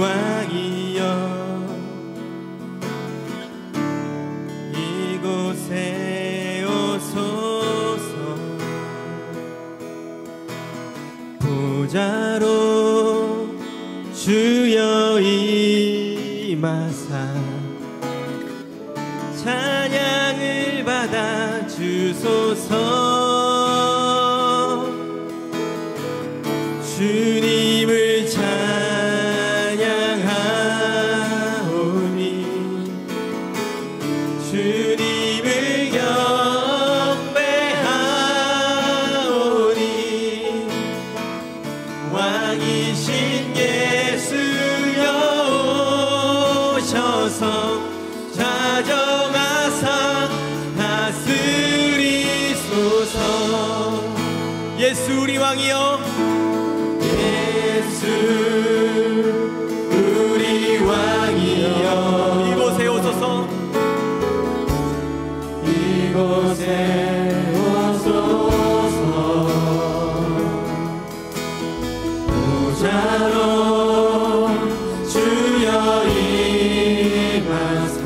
왕이여 이곳에 오소서. 보좌로 주여 임하사 찬양을 받아 주소서. 주님을 찬양하오니 주님을 경배하오니 왕이신 예수여 오셔서 자정하사 다스리소서. 예수 우리 왕이여 예수 우리 왕이여 이곳에 오소서. 이곳에 오소서. 보좌로 주여 임하사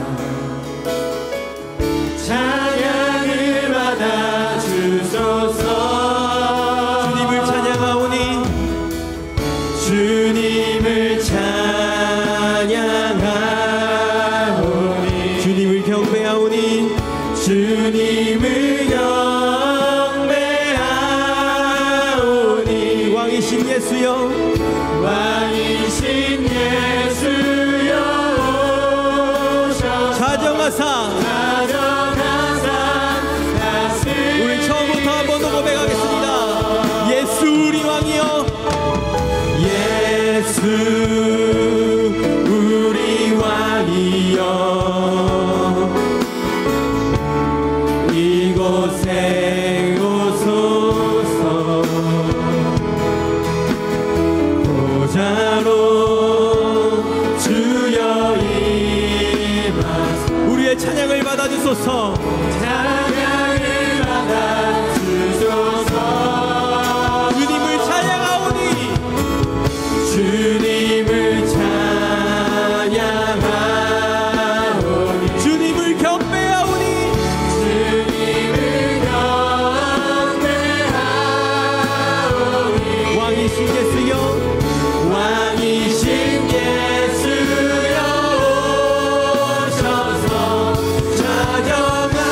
찬양을 받아 주소서. 주님을 찬양하오니 주님을 찬양하오니 주님을 경배하오니 주님을 경배하오니 왕이신 예수여 왕이신 예수여 오셔서 자정하사 우리 처음부터 한 번 더 고백하겠습니다. 예수 우리 왕이여 예수 우리 왕이여 이곳에 오소서. 보좌로 주여 임하사 우리의 찬양을 받아주소서. 찬양을 받아주소서. 주님을 찬양하오니 주님을 찬양하오니 주님을 경배하오니 주님을 경배하오니 왕이신 예수여 왕이신 예수여 오셔서 자정하사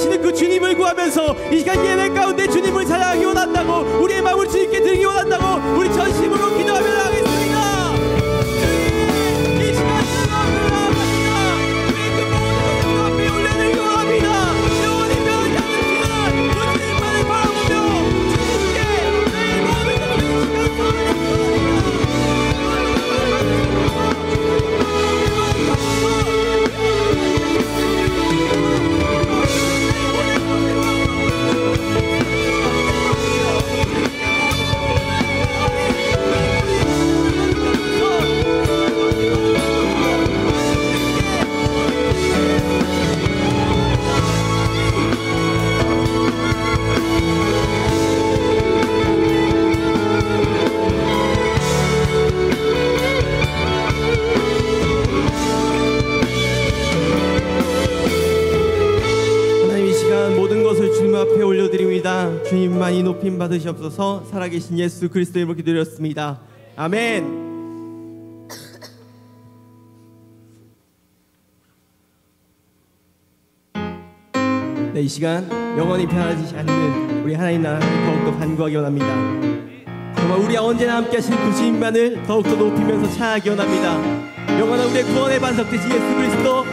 되시는 그 주님을 구하면서 이 시간 예배 가운데 주님을 찬양하기 원한다고, 우리의 마음을 주님께 드리기 원한다고 우리 전심으로 기도하며 나가겠습니다. 주님, 이 시간 주님 앞에 나아갑니다. 우리 그 모든 주 앞에 올려드리기 원합니다. 영원히 변하지 않으시는 그 주님만을 바라보며 주님께 내 모든 것을 이 시간 선언합니다. 앞에 올려드립니다. 주님만이 높임 받으시옵소서. 살아계신 예수 그리스도의 이름으로 기도드렸습니다. 아멘. 네, 이 시간 영원히 변하지 않는 우리 하나님 나라를 더욱더 간구하기 원합니다. 정말 우리와 언제나 함께 하신 그 주님만을 더욱더 높이면서 찬양하기 원합니다. 영원한 우리의 구원의 반석 되신 예수 그리스도,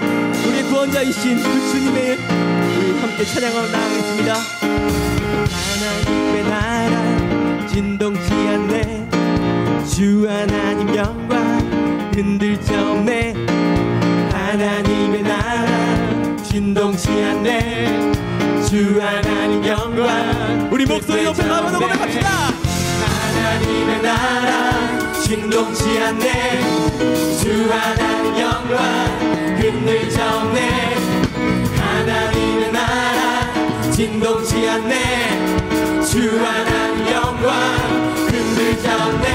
우리의 구원자이신 그 주님의 우리 함께 찬양하며 나아가겠습니다. 하나님의 나라 진동치 않네. 주 하나님 영광 흔들 자 없네. 하나님의 나라 진동치 않네. 주 하나님 영광 우리 목소리 높여 한번 더 고백합시다. 하나님의 나라 진동치 않네. 주 하나님 영광 흔들 자 없네. 하나님의 나라 진동치 않네. 주 하나님 영광 흔들 자 없네.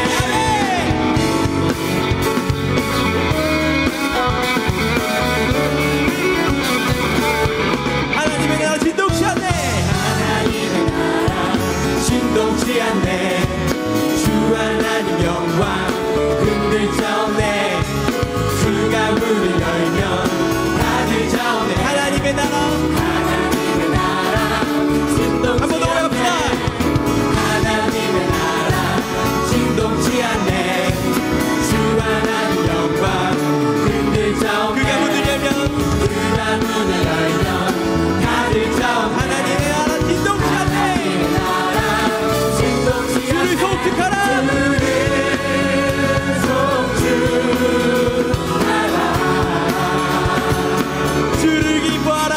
하나님의 나라 진동치 않네. 하나님의 나라 진동치 않네. 주 하나님 영광 흔들 자 없네. 주가 문을 열면 닫을 자 없네. 하나님의 나라 한 번 더 해봅시다. 하나님의 나라 진동치 않네. 주 하나님 영광 흔들 자 없네. 그가 문을 열면 닫을 자 없네. 하나님의 나라 진동치 않네. 주를 송축하라. 주를 기뻐하라.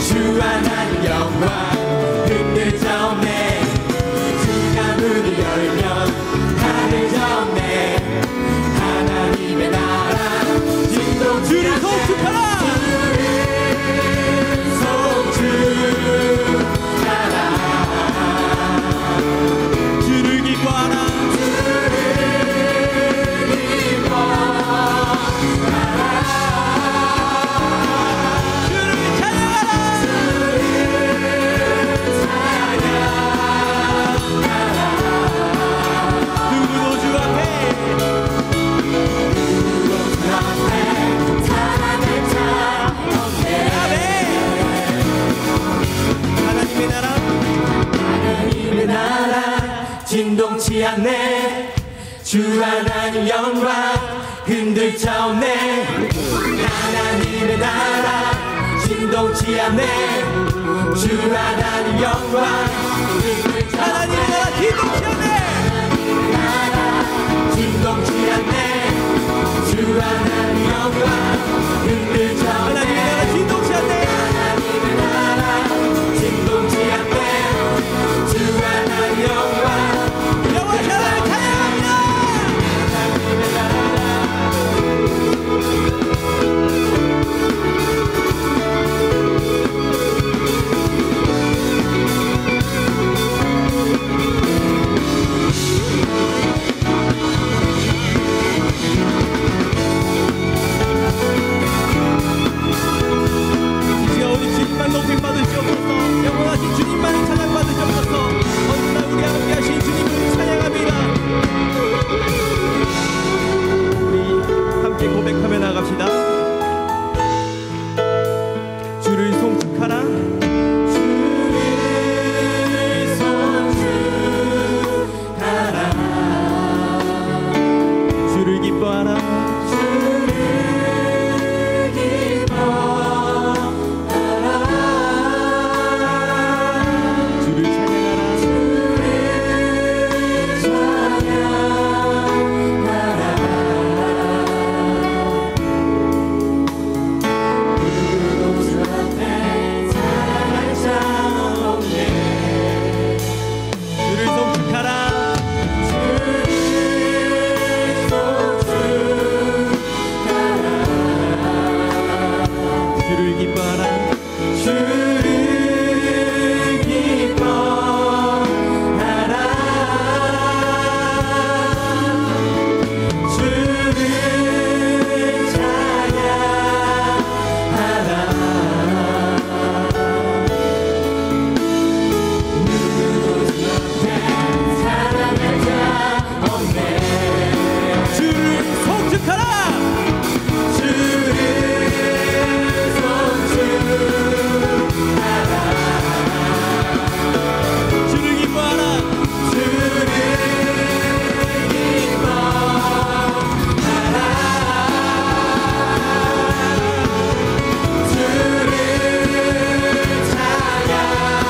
주 하나님 영광 흔들 자 없네. 주가 문을 열면 닫을 자 없네. 하나님의 나라 진동 주를 송축하라. 주를 기뻐하라. 진동치 않네. 주 하나님 영광 흔들 자 없네. 하나님의 나라 진동치 않네. 주 하나님 영광 흔들 자 없네. 하나님의 나라 진동치 않네. 하나님의 나라 진동치 않네. 주 하나님 영광 흔들 자 없네. 하나님의 나라 진동치 않네. 하나님의 나라 진동치 않네. 주 하나님 영광 주를 기뻐하라. 주를 기뻐하라. 주를 찬양하라. 누구도 주 앞에 사랑할 자 없네. 주를 송축하라. 주를 송축하라. 주를 기뻐하라. 주를 기뻐하라. 주를 찬양하라.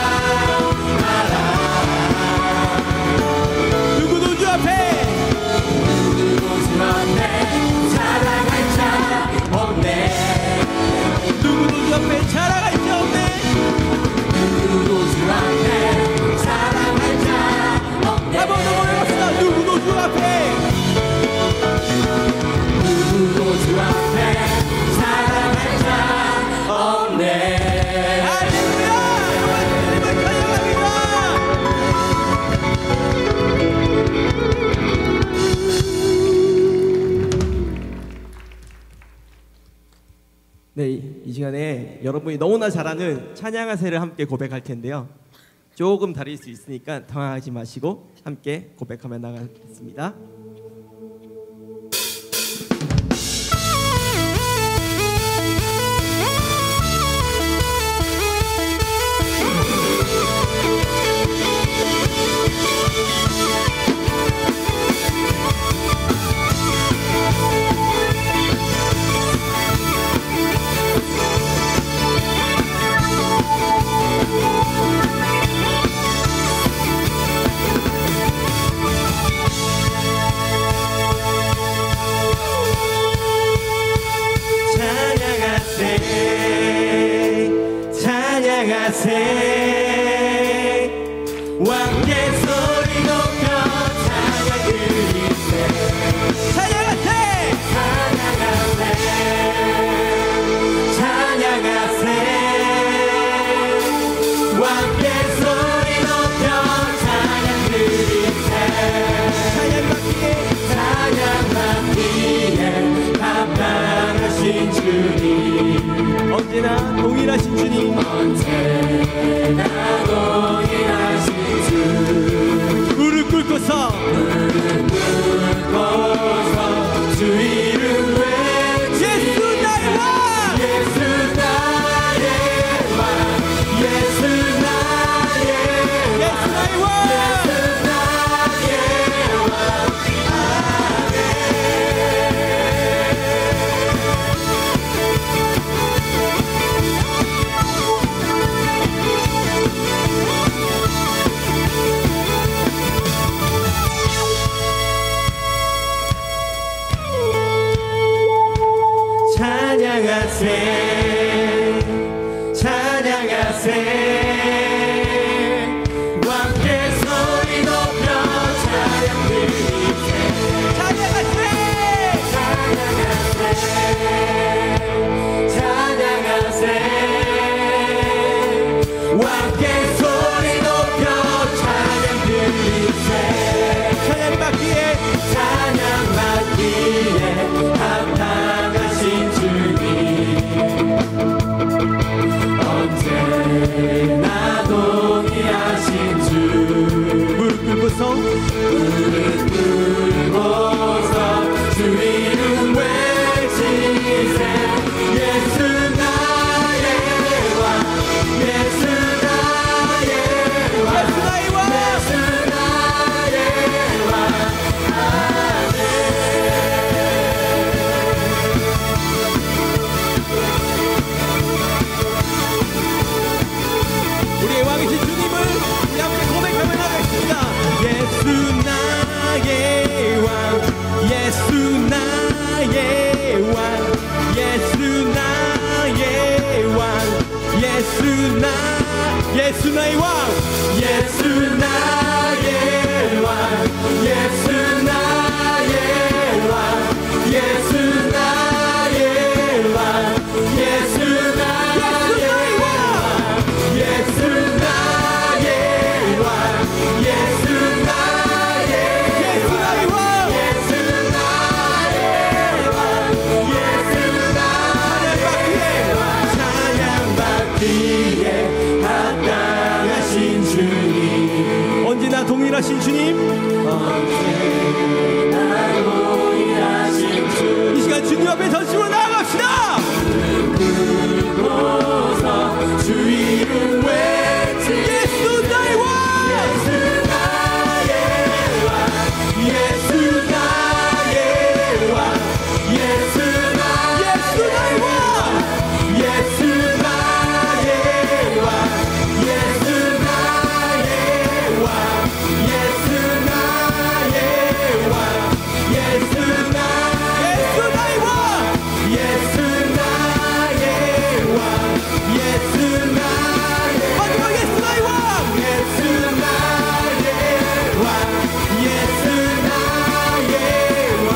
누구도 주 앞에 자랑할 자 없네. 누구도 주 앞에 자랑할 자 없네. 누구도 주 앞에 자랑할 자 없네. 한번 더 모여봅시다. 누구도 주 앞에 누구도 주 앞에 자랑할 자 없네. 할렐루야. 주님을 찬양합니다. 네, 이 시간에 여러분이 너무나 잘하는 찬양하세를 함께 고백할 텐데요. 조금 다를 수 있으니까 당황하지 마시고 함께 고백하며 나가겠습니다. 찬양하세 왕께 소리 높여 찬양 드리세. 찬양하세 찬양하세 찬양하세 왕께 소리 높여 찬양 드리세. 찬양받기에 합당하신 주님. 언제나 동일하신 주님. 언제나 동일하신 주. 무릎 꿇고서 주 이름 외치. 예수 나의 왕. 예수 나의 왕. 예수 나의 왕. 예수 나의 왕. 찬양하세 찬양하세 왕께 소리 높여 찬양 드리세. 찬양하세 찬양하세 찬양하세 왕께 소리 높여 찬양 드리세. 찬양받기에 합당하신 주님. 언제나 동의하신 주. 무릎 꿇고서 주 이름 외치세. 예수 나의 왕. 예수 나의 왕. 예수 나의 왕. 예수 나의 왕. 우리의 왕이신 주님을 함께 고백하며 나가겠습니다. 예수 나의 왕. 예수 나의 왕. 예수 나의 왕. 예수 나의 왕. 예수 나의 왕. 예수 나의 왕. 예수 나의 왕. 예수 나의 동일하신 주님, 이 시간 주님 앞에 전심으로 나아갑시다. 주 이름 외치 예수 나의 왕, 예수 나의 왕, 예수 나의 왕, 예수 나의 왕, 예수 나의 왕, 예수 나의 왕, 예수 나의 왕, 예수 나의 왕, 예수 나의 왕, 예수 나의 마지막 예수 나의 왕, 예수 나의 왕, 예수 나의 왕.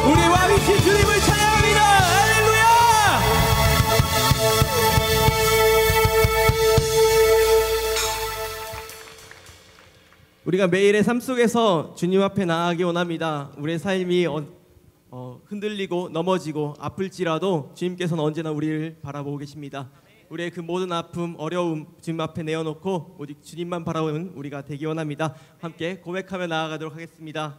우리 왕이신 주님을 찬양합니다. 할렐루야. 우리가 매일의 삶 속에서 주님 앞에 나아가기 원합니다. 우리의 삶이 흔들리고 넘어지고 아플지라도 주님께서는 언제나 우리를 바라보고 계십니다. 우리의 그 모든 아픔, 어려움 주님 앞에 내어놓고 오직 주님만 바라보는 우리가 되기 원합니다. 함께 고백하며 나아가도록 하겠습니다.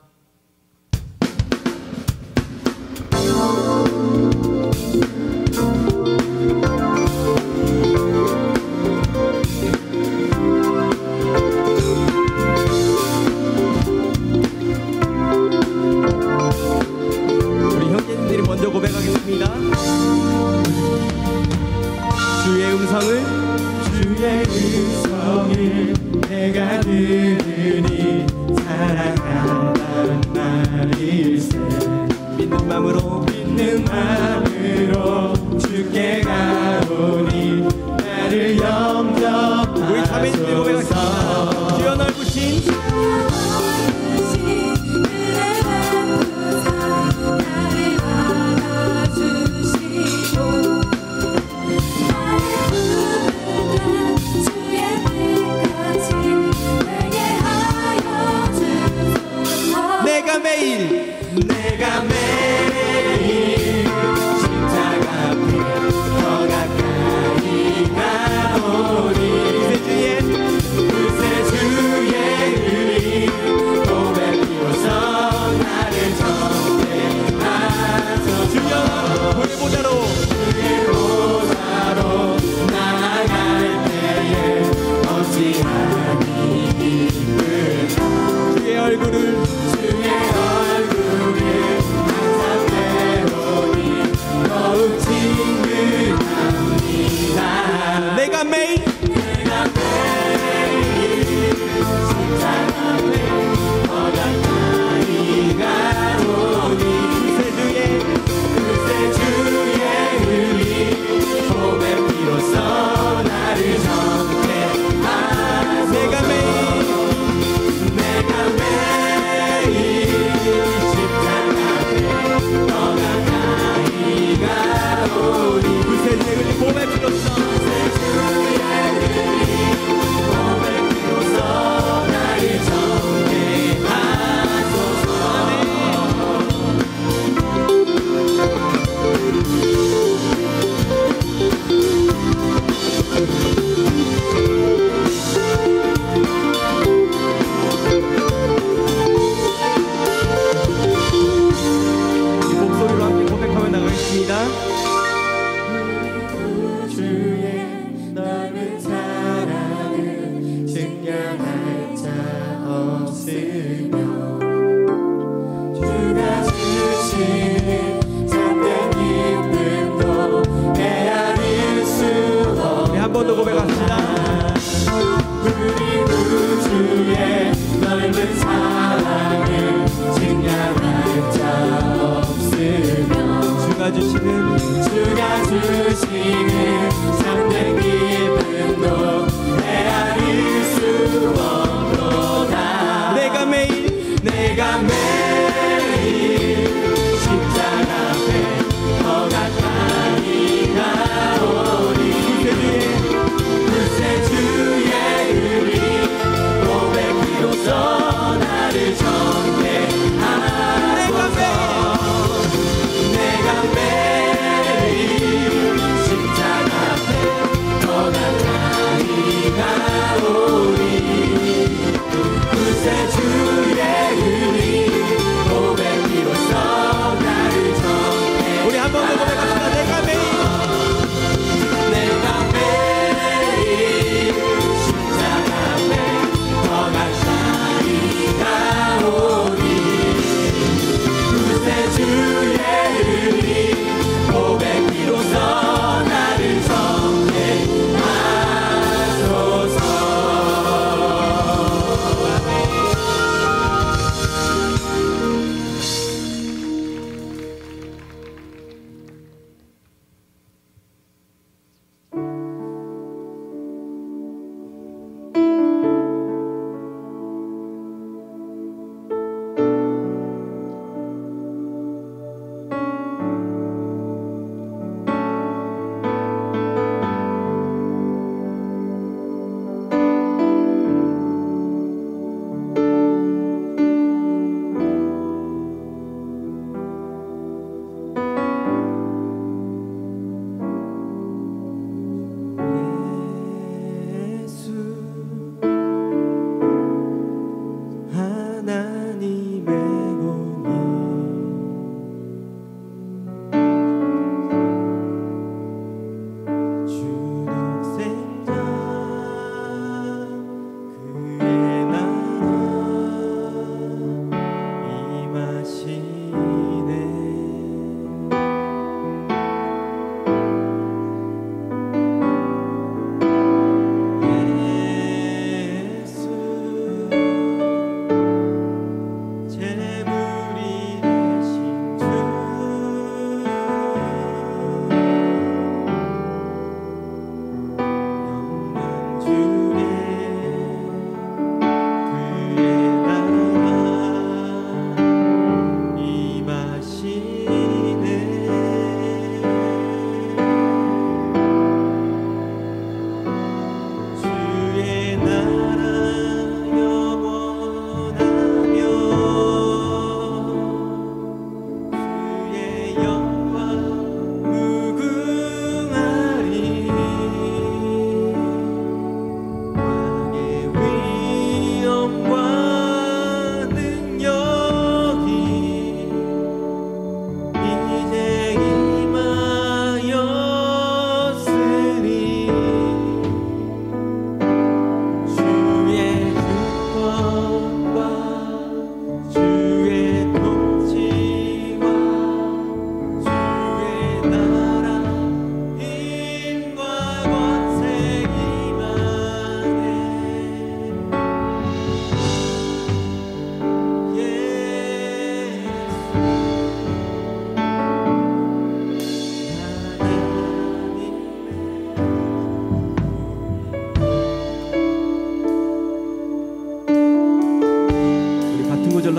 우리 형제님들이 먼저 고백하겠습니다. 주의 음성을 내가 들으니 사랑한다는 말일세. 믿는 마음으로 주께 가오니 나를 영접하소서. 우리 자매님들 고백하겠습니다. 주여 넓으신 내가 매일 십자가 앞에 더 가까이 가오니 구세주의 의리 고백 비로소 나를 정죄하소서. 주여 그의 보좌로 나아갈 때에 어찌하니 기쁘다. 주의 얼굴을 항상 배우니 더욱 친근합니다. 내가 매일 십자가 앞에 더 가까이 가오니 구세주의 의리 고백 비로소 나를 정죄하소서. 내가 매일 십자가 앞에 더 가까이 가오니 구세주의 의리 고백 비로소 나를 정죄하소서. 이 목소리로 함께 고백하며 나가겠습니다. 주의 넓은 사랑을 증명할 자 없으며 주가 주시는 참된 기쁨도 헤아릴 수 없다. 한 번 더 고백합시다. 우리 구주의 넓은 사랑을 증명할 자 없으며 주가 주시는 참된 기쁨도 헤아릴 수 없도다. 내가 매일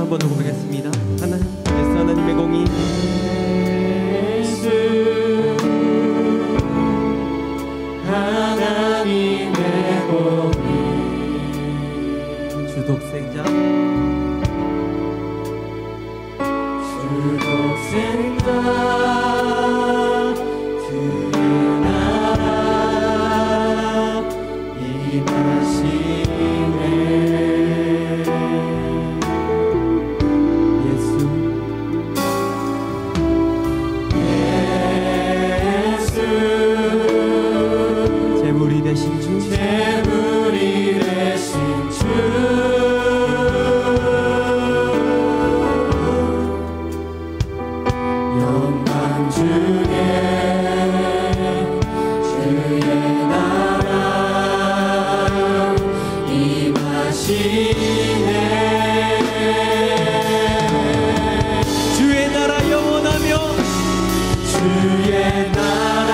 한 번 더 고백했습니다. 하나님, 예수 하나님의 공의, 예수 하나님의 공의, 주독생자 주의 나라 임하시네. 예수 재물이 되신 주, 재물이 되신 주, 영광 주에 주의 나라 임하시네. 주의 나라 영원하며 주의 나라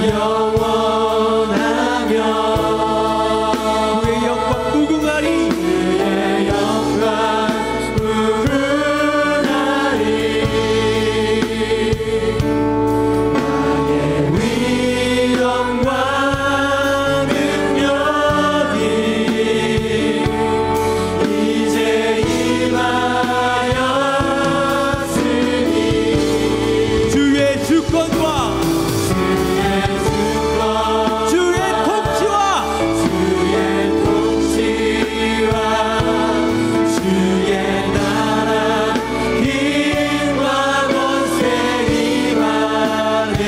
영원하며 그의 영광 무궁하리. 그의 영광 무궁하리. 나의 위엄과 능력이 이제 임하였으니 주의 주권과 주의 통치와 주의 통치와 주의 나라 힘과 권세 임하네.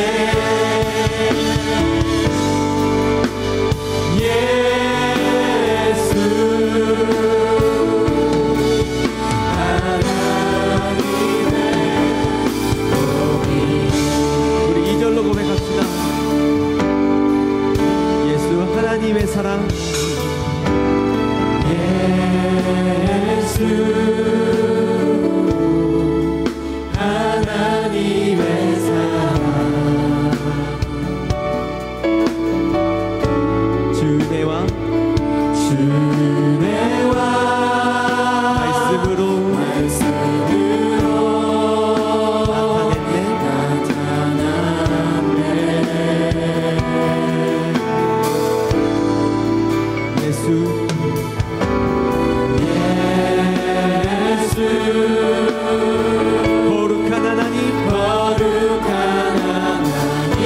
예수 하나님의 공의. 우리 2절로 고백합시다. 예수 하나님의 사랑, 예수 하나님의 사랑, 주내와 주내와 말씀으로 나타났네. 예수 예수 거룩한 하나님, 거룩한 하나님,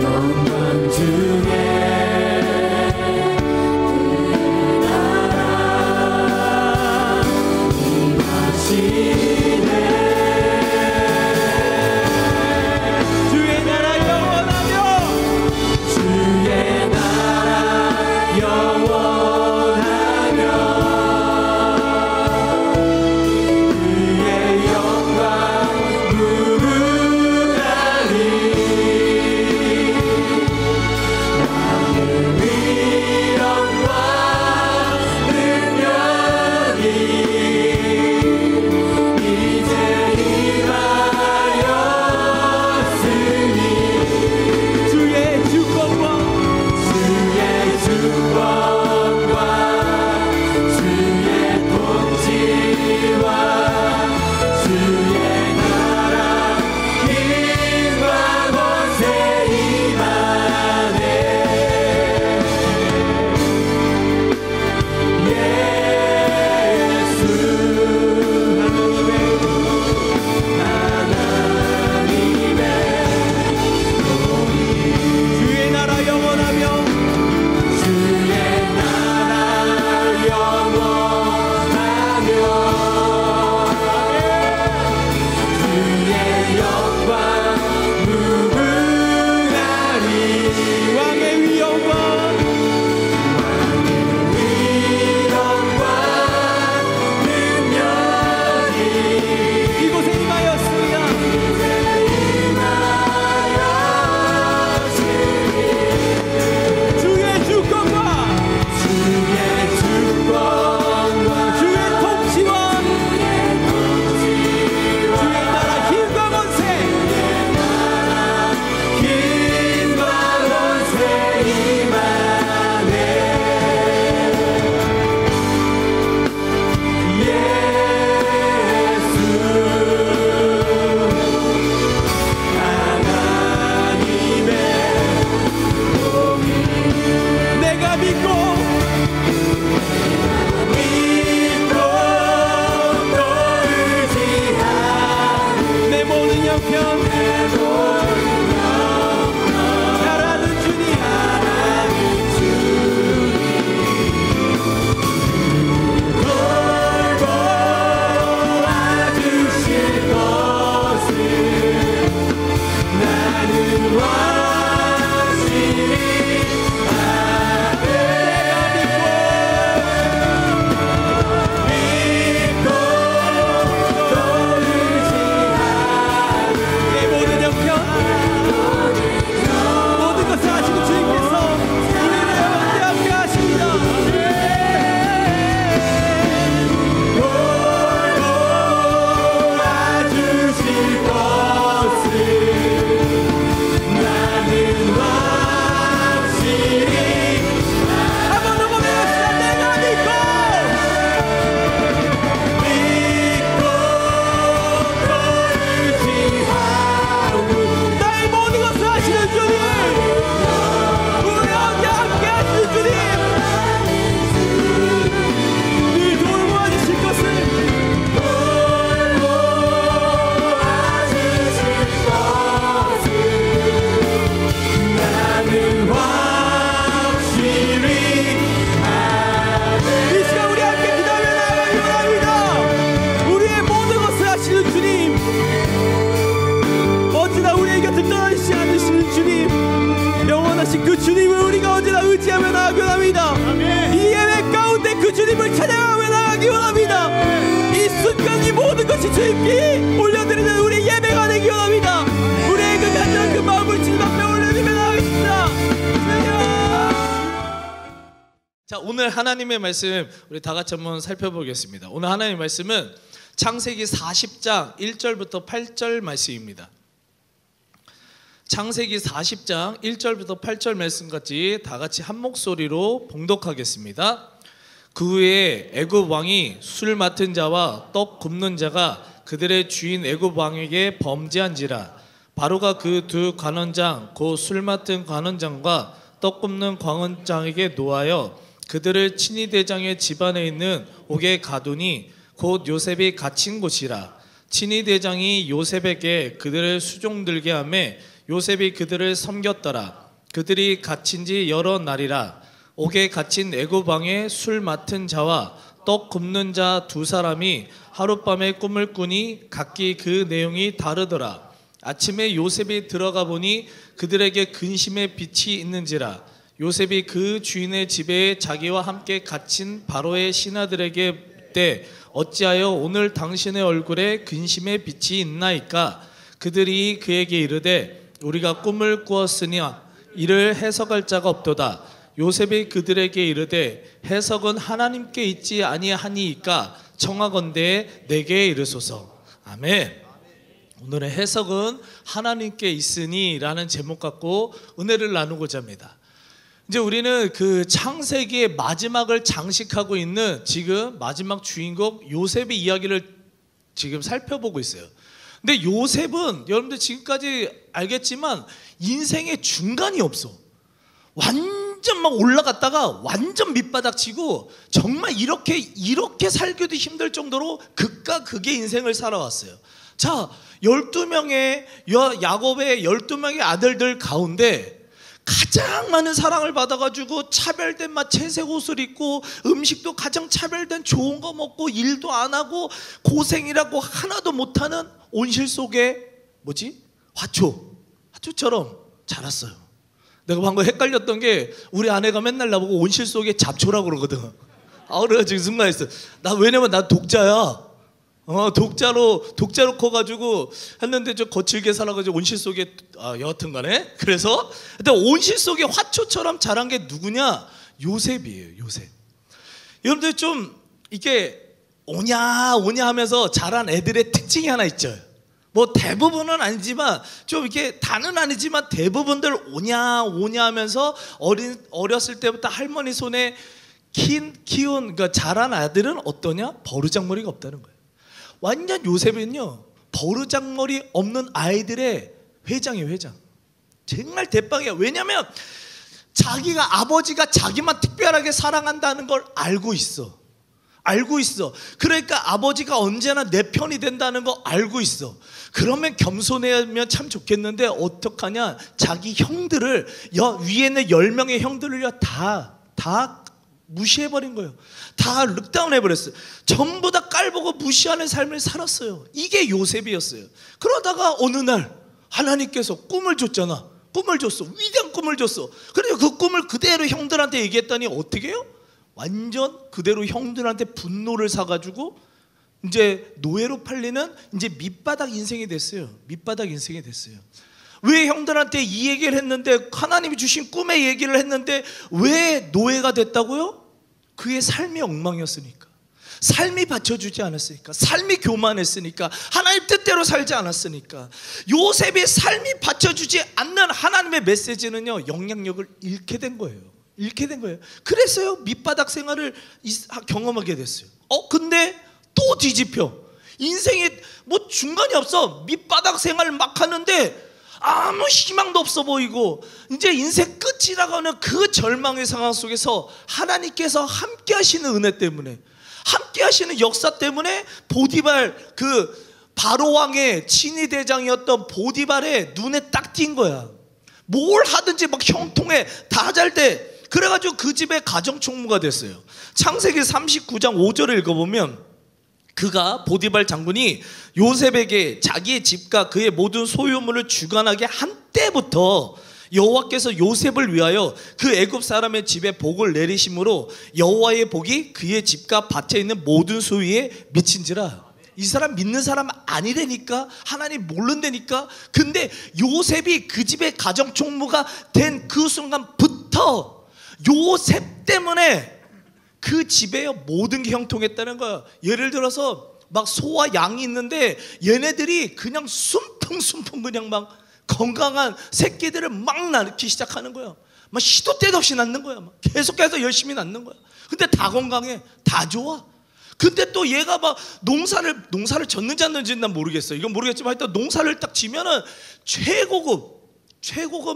영광 중에 그의 나라 임하시네. 주의 나라 영원 그 주님을 우리가 언제나 의지하며 나아가기 원합니다. 이 예배 가운데 그 주님을 찬양하며 나아가기 원합니다. 이 순간 이 모든 것이 주님께 올려드리는 우리 예배가 되기 원합니다. 우리의 그 간절한 그 마음을 주님 앞에 올려드리며 나아가겠습니다. 자, 오늘 하나님의 말씀 우리 다 같이 한번 살펴보겠습니다. 오늘 하나님의 말씀은 창세기 40장 1절부터 8절 말씀입니다. 창세기 40장 1절부터 8절 말씀까지 다 같이 한 목소리로 봉독하겠습니다. 그 후에 애굽 왕이 술 맡은 자와 떡 굽는 자가 그들의 주인 애굽 왕에게 범죄한지라. 바로가 그 두 관원장 곧 술 맡은 관원장과 떡 굽는 관원장에게 노하여 그들을 친위 대장의 집안에 있는 옥에 가두니 곧 요셉이 갇힌 곳이라. 친위 대장이 요셉에게 그들을 수종들게 하매 요셉이 그들을 섬겼더라. 그들이 갇힌 지 여러 날이라. 옥에 갇힌 애굽 왕의 술 맡은 자와 떡 굽는 자 두 사람이 하룻밤에 꿈을 꾸니 각기 그 내용이 다르더라. 아침에 요셉이 들어가 보니 그들에게 근심의 빛이 있는지라. 요셉이 그 주인의 집에 자기와 함께 갇힌 바로의 신하들에게 때 어찌하여 오늘 당신의 얼굴에 근심의 빛이 있나이까. 그들이 그에게 이르되 우리가 꿈을 꾸었으니 이를 해석할 자가 없도다. 요셉이 그들에게 이르되 해석은 하나님께 있지 아니하니이까 청하건대 내게 이르소서. 아멘. 오늘의 해석은 하나님께 있으니 라는 제목 갖고 은혜를 나누고자 합니다. 이제 우리는 그 창세기의 마지막을 장식하고 있는 지금 마지막 주인공 요셉의 이야기를 지금 살펴보고 있어요. 근데 요셉은 여러분들 지금까지 알겠지만 인생의 중간이 없어. 완전 막 올라갔다가 완전 밑바닥 치고 정말 이렇게 살기도 힘들 정도로 극과 극의 인생을 살아왔어요. 자, 12명의 야곱의 12명의 아들들 가운데 가장 많은 사랑을 받아가지고 차별된 채색 옷을 입고 음식도 가장 차별된 좋은 거 먹고 일도 안 하고 고생이라고 하나도 못하는 온실 속에 화초처럼 자랐어요. 내가 방금 헷갈렸던 게 우리 아내가 맨날 나보고 온실 속에 잡초라고 그러거든. 그래가지고 순간했어. 왜냐면 나 독자야. 독자로 커가지고 했는데 저 거칠게 살아가지고 온실 속에 여하튼간에 그래서 일단 온실 속에 화초처럼 자란 게 누구냐? 요셉이에요. 요셉. 여러분들 좀 이렇게 오냐 하면서 자란 애들의 특징이 하나 있죠. 뭐 대부분은 아니지만 좀 이렇게 다는 아니지만 대부분들 오냐 하면서 어렸을 때부터 할머니 손에 키운 그러니까 자란 아들은 어떠냐? 버르장머리가 없다는 거예요. 완전 요셉은요 버르장머리 없는 아이들의 회장이에요. 회장. 정말 대빵이에요. 왜냐하면 자기가 아버지가 자기만 특별하게 사랑한다는 걸 알고 있어. 그러니까 아버지가 언제나 내 편이 된다는 거 알고 있어. 그러면 겸손해면 참 좋겠는데 어떡하냐? 자기 형들을 위에 있는 10명의 형들을요 다 무시해버린 거예요. 다 룩다운해버렸어요. 전부 다 깔보고 무시하는 삶을 살았어요. 이게 요셉이었어요. 그러다가 어느 날 하나님께서 꿈을 줬잖아. 꿈을 줬어. 위대한 꿈을 줬어. 그래서 그 꿈을 그대로 형들한테 얘기했더니 어떻게 해요? 완전 그대로 형들한테 분노를 사가지고 이제 노예로 팔리는 이제 밑바닥 인생이 됐어요. 밑바닥 인생이 됐어요. 왜 형들한테 이 얘기를 했는데, 하나님이 주신 꿈의 얘기를 했는데 왜 노예가 됐다고요? 그의 삶이 엉망이었으니까, 삶이 받쳐주지 않았으니까, 삶이 교만했으니까, 하나님 뜻대로 살지 않았으니까. 요셉의 삶이 받쳐주지 않는 하나님의 메시지는요, 영향력을 잃게 된 거예요. 잃게 된 거예요. 그래서요, 밑바닥 생활을 경험하게 됐어요. 근데 또 뒤집혀. 인생에 뭐 중간이 없어. 밑바닥 생활을 막 하는데 아무 희망도 없어 보이고 이제 인생 끝이라고 하는 그 절망의 상황 속에서 하나님께서 함께 하시는 은혜 때문에, 함께 하시는 역사 때문에 보디발, 그 바로왕의 친위 대장이었던 보디발의 눈에 딱 띈 거야. 뭘 하든지 막 형통해, 다 잘 돼. 그래가지고 그 집의 가정총무가 됐어요. 창세기 39장 5절을 읽어보면, 그가, 보디발 장군이 요셉에게 자기의 집과 그의 모든 소유물을 주관하게 한 때부터 여호와께서 요셉을 위하여 그 애굽 사람의 집에 복을 내리심으로 여호와의 복이 그의 집과 밭에 있는 모든 소유에 미친지라. 이 사람 믿는 사람 아니라니까, 하나님 모른다니까. 근데 요셉이 그 집의 가정총무가 된 그 순간부터 요셉 때문에 그 집에 모든 게 형통했다는 거야. 예를 들어서 막 소와 양이 있는데 얘네들이 그냥 숨풍숨풍 그냥 막 건강한 새끼들을 막 낳기 시작하는 거야. 막 시도 때도 없이 낳는 거야. 막 계속해서 열심히 낳는 거야. 근데 다 건강해, 다 좋아. 근데 또 얘가 막 농사를 졌는지 안 졌는지는 난 모르겠어. 이건 모르겠지만 하여튼 농사를 딱 지면은 최고급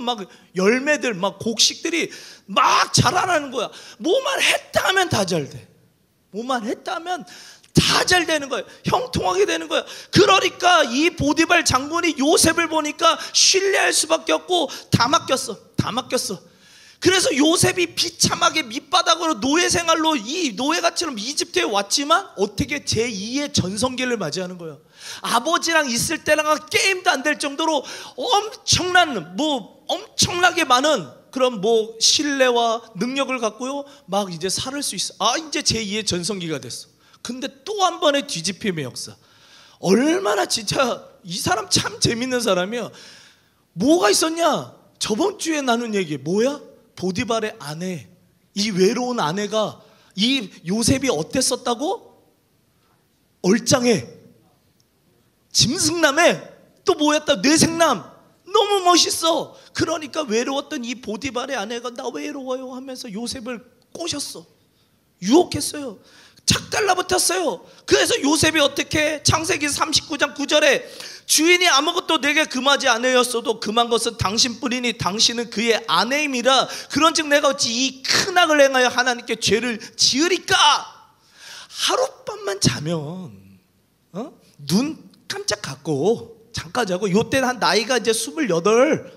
막 열매들, 막 곡식들이 막 자라나는 거야. 뭐만 했다 하면 다 잘 돼. 뭐만 했다 하면 다 잘 되는 거야. 형통하게 되는 거야. 그러니까 이 보디발 장군이 요셉을 보니까 신뢰할 수밖에 없고 다 맡겼어. 그래서 요셉이 비참하게 밑바닥으로 노예 생활로, 이 노예같이럼 이집트에 왔지만 어떻게 제2의 전성기를 맞이하는 거야. 아버지랑 있을 때랑 게임도 안 될 정도로 엄청나게 많은 그런 뭐 신뢰와 능력을 갖고요, 막 이제 살을 수 있어. 이제 제2의 전성기가 됐어. 근데 또 한 번의 뒤집힘의 역사. 얼마나 진짜 이 사람 참 재밌는 사람이야. 뭐가 있었냐? 저번 주에 나눈 얘기 뭐야? 보디발의 아내, 이 외로운 아내가 이 요셉이 어땠었다고? 얼짱해, 짐승남에, 또 뭐였다? 뇌생남. 너무 멋있어. 그러니까 외로웠던 이 보디발의 아내가 나 외로워요 하면서 요셉을 꼬셨어. 유혹했어요. 착 달라붙었어요. 그래서 요셉이 어떻게, 창세기 39장 9절에 주인이 아무것도 내게 금하지 않으였어도 금한 것은 당신뿐이니 당신은 그의 아내임이라. 그런즉 내가 어찌 이 큰 악을 행하여 하나님께 죄를 지으리까. 하룻밤만 자면 눈 깜짝 감고 잠깐 자고, 요때는 한 나이가 이제 28,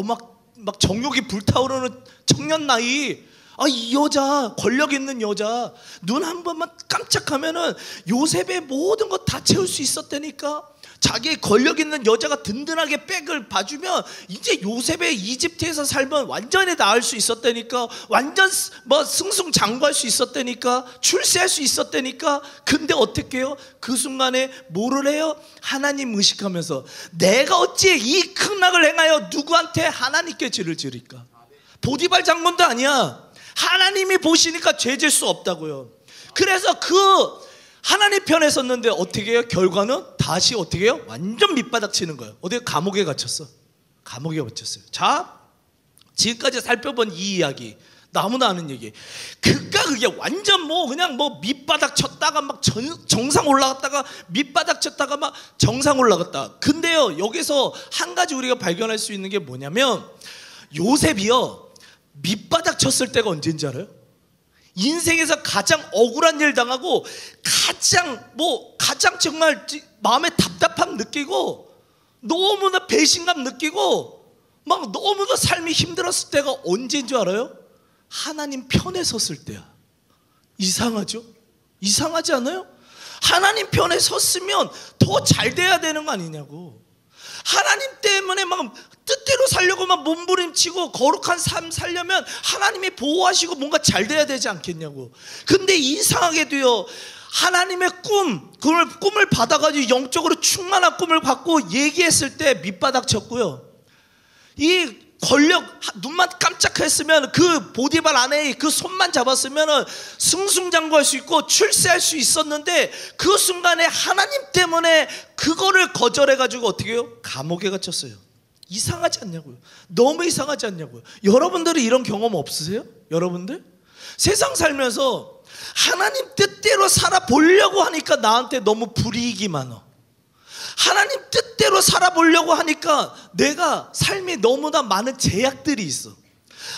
막 정욕이 불타오르는 청년 나이. 이 여자, 권력 있는 여자, 눈 한 번만 깜짝하면은 요셉의 모든 것 다 채울 수 있었다니까. 자기의 권력 있는 여자가 든든하게 백을 봐주면 이제 요셉의 이집트에서 살면 완전히 나을 수 있었다니까. 완전 뭐 승승장구할 수 있었다니까. 출세할 수 있었다니까. 근데 어떻게 해요? 그 순간에 뭐를 해요? 하나님 의식하면서 내가 어찌 이 큰 악을 행하여 누구한테? 하나님께 죄를 지을까? 보디발 장군도 아니야. 하나님이 보시니까 죄 질 수 없다고요. 그래서 그 하나님 편에 섰는데 어떻게 해요? 결과는 다시 어떻게 해요? 완전 밑바닥 치는 거예요. 어디 감옥에 갇혔어. 감옥에 갇혔어요. 자, 지금까지 살펴본 이 이야기, 너무나 아는 얘기. 그게 완전 뭐 그냥 뭐 밑바닥 쳤다가 막 정상 올라갔다가 밑바닥 쳤다가 막 정상 올라갔다. 근데요, 여기서 한 가지 우리가 발견할 수 있는 게 뭐냐면, 요셉이요, 밑바닥 쳤을 때가 언제인지 알아요? 인생에서 가장 억울한 일 당하고 가장 정말 마음에 답답함 느끼고 너무나 배신감 느끼고 막 너무나 삶이 힘들었을 때가 언제인 줄 알아요? 하나님 편에 섰을 때야. 이상하죠? 이상하지 않아요? 하나님 편에 섰으면 더 잘 돼야 되는 거 아니냐고. 하나님 때문에 막 뜻대로 살려고만 몸부림치고 거룩한 삶 살려면 하나님이 보호하시고 뭔가 잘 돼야 되지 않겠냐고. 근데 이상하게도요, 하나님의 꿈을 받아가지고 영적으로 충만한 꿈을 갖고 얘기했을 때 밑바닥 쳤고요, 이 권력, 눈만 깜짝했으면 그 보디발 안에 그 손만 잡았으면 승승장구할 수 있고 출세할 수 있었는데, 그 순간에 하나님 때문에 그거를 거절해가지고 어떻게 해요? 감옥에 갇혔어요. 이상하지 않냐고요. 너무 이상하지 않냐고요. 여러분들은 이런 경험 없으세요? 여러분들? 세상 살면서 하나님 뜻대로 살아보려고 하니까 나한테 너무 불이익이 많아. 하나님 뜻대로 살아보려고 하니까 내가 삶에 너무나 많은 제약들이 있어.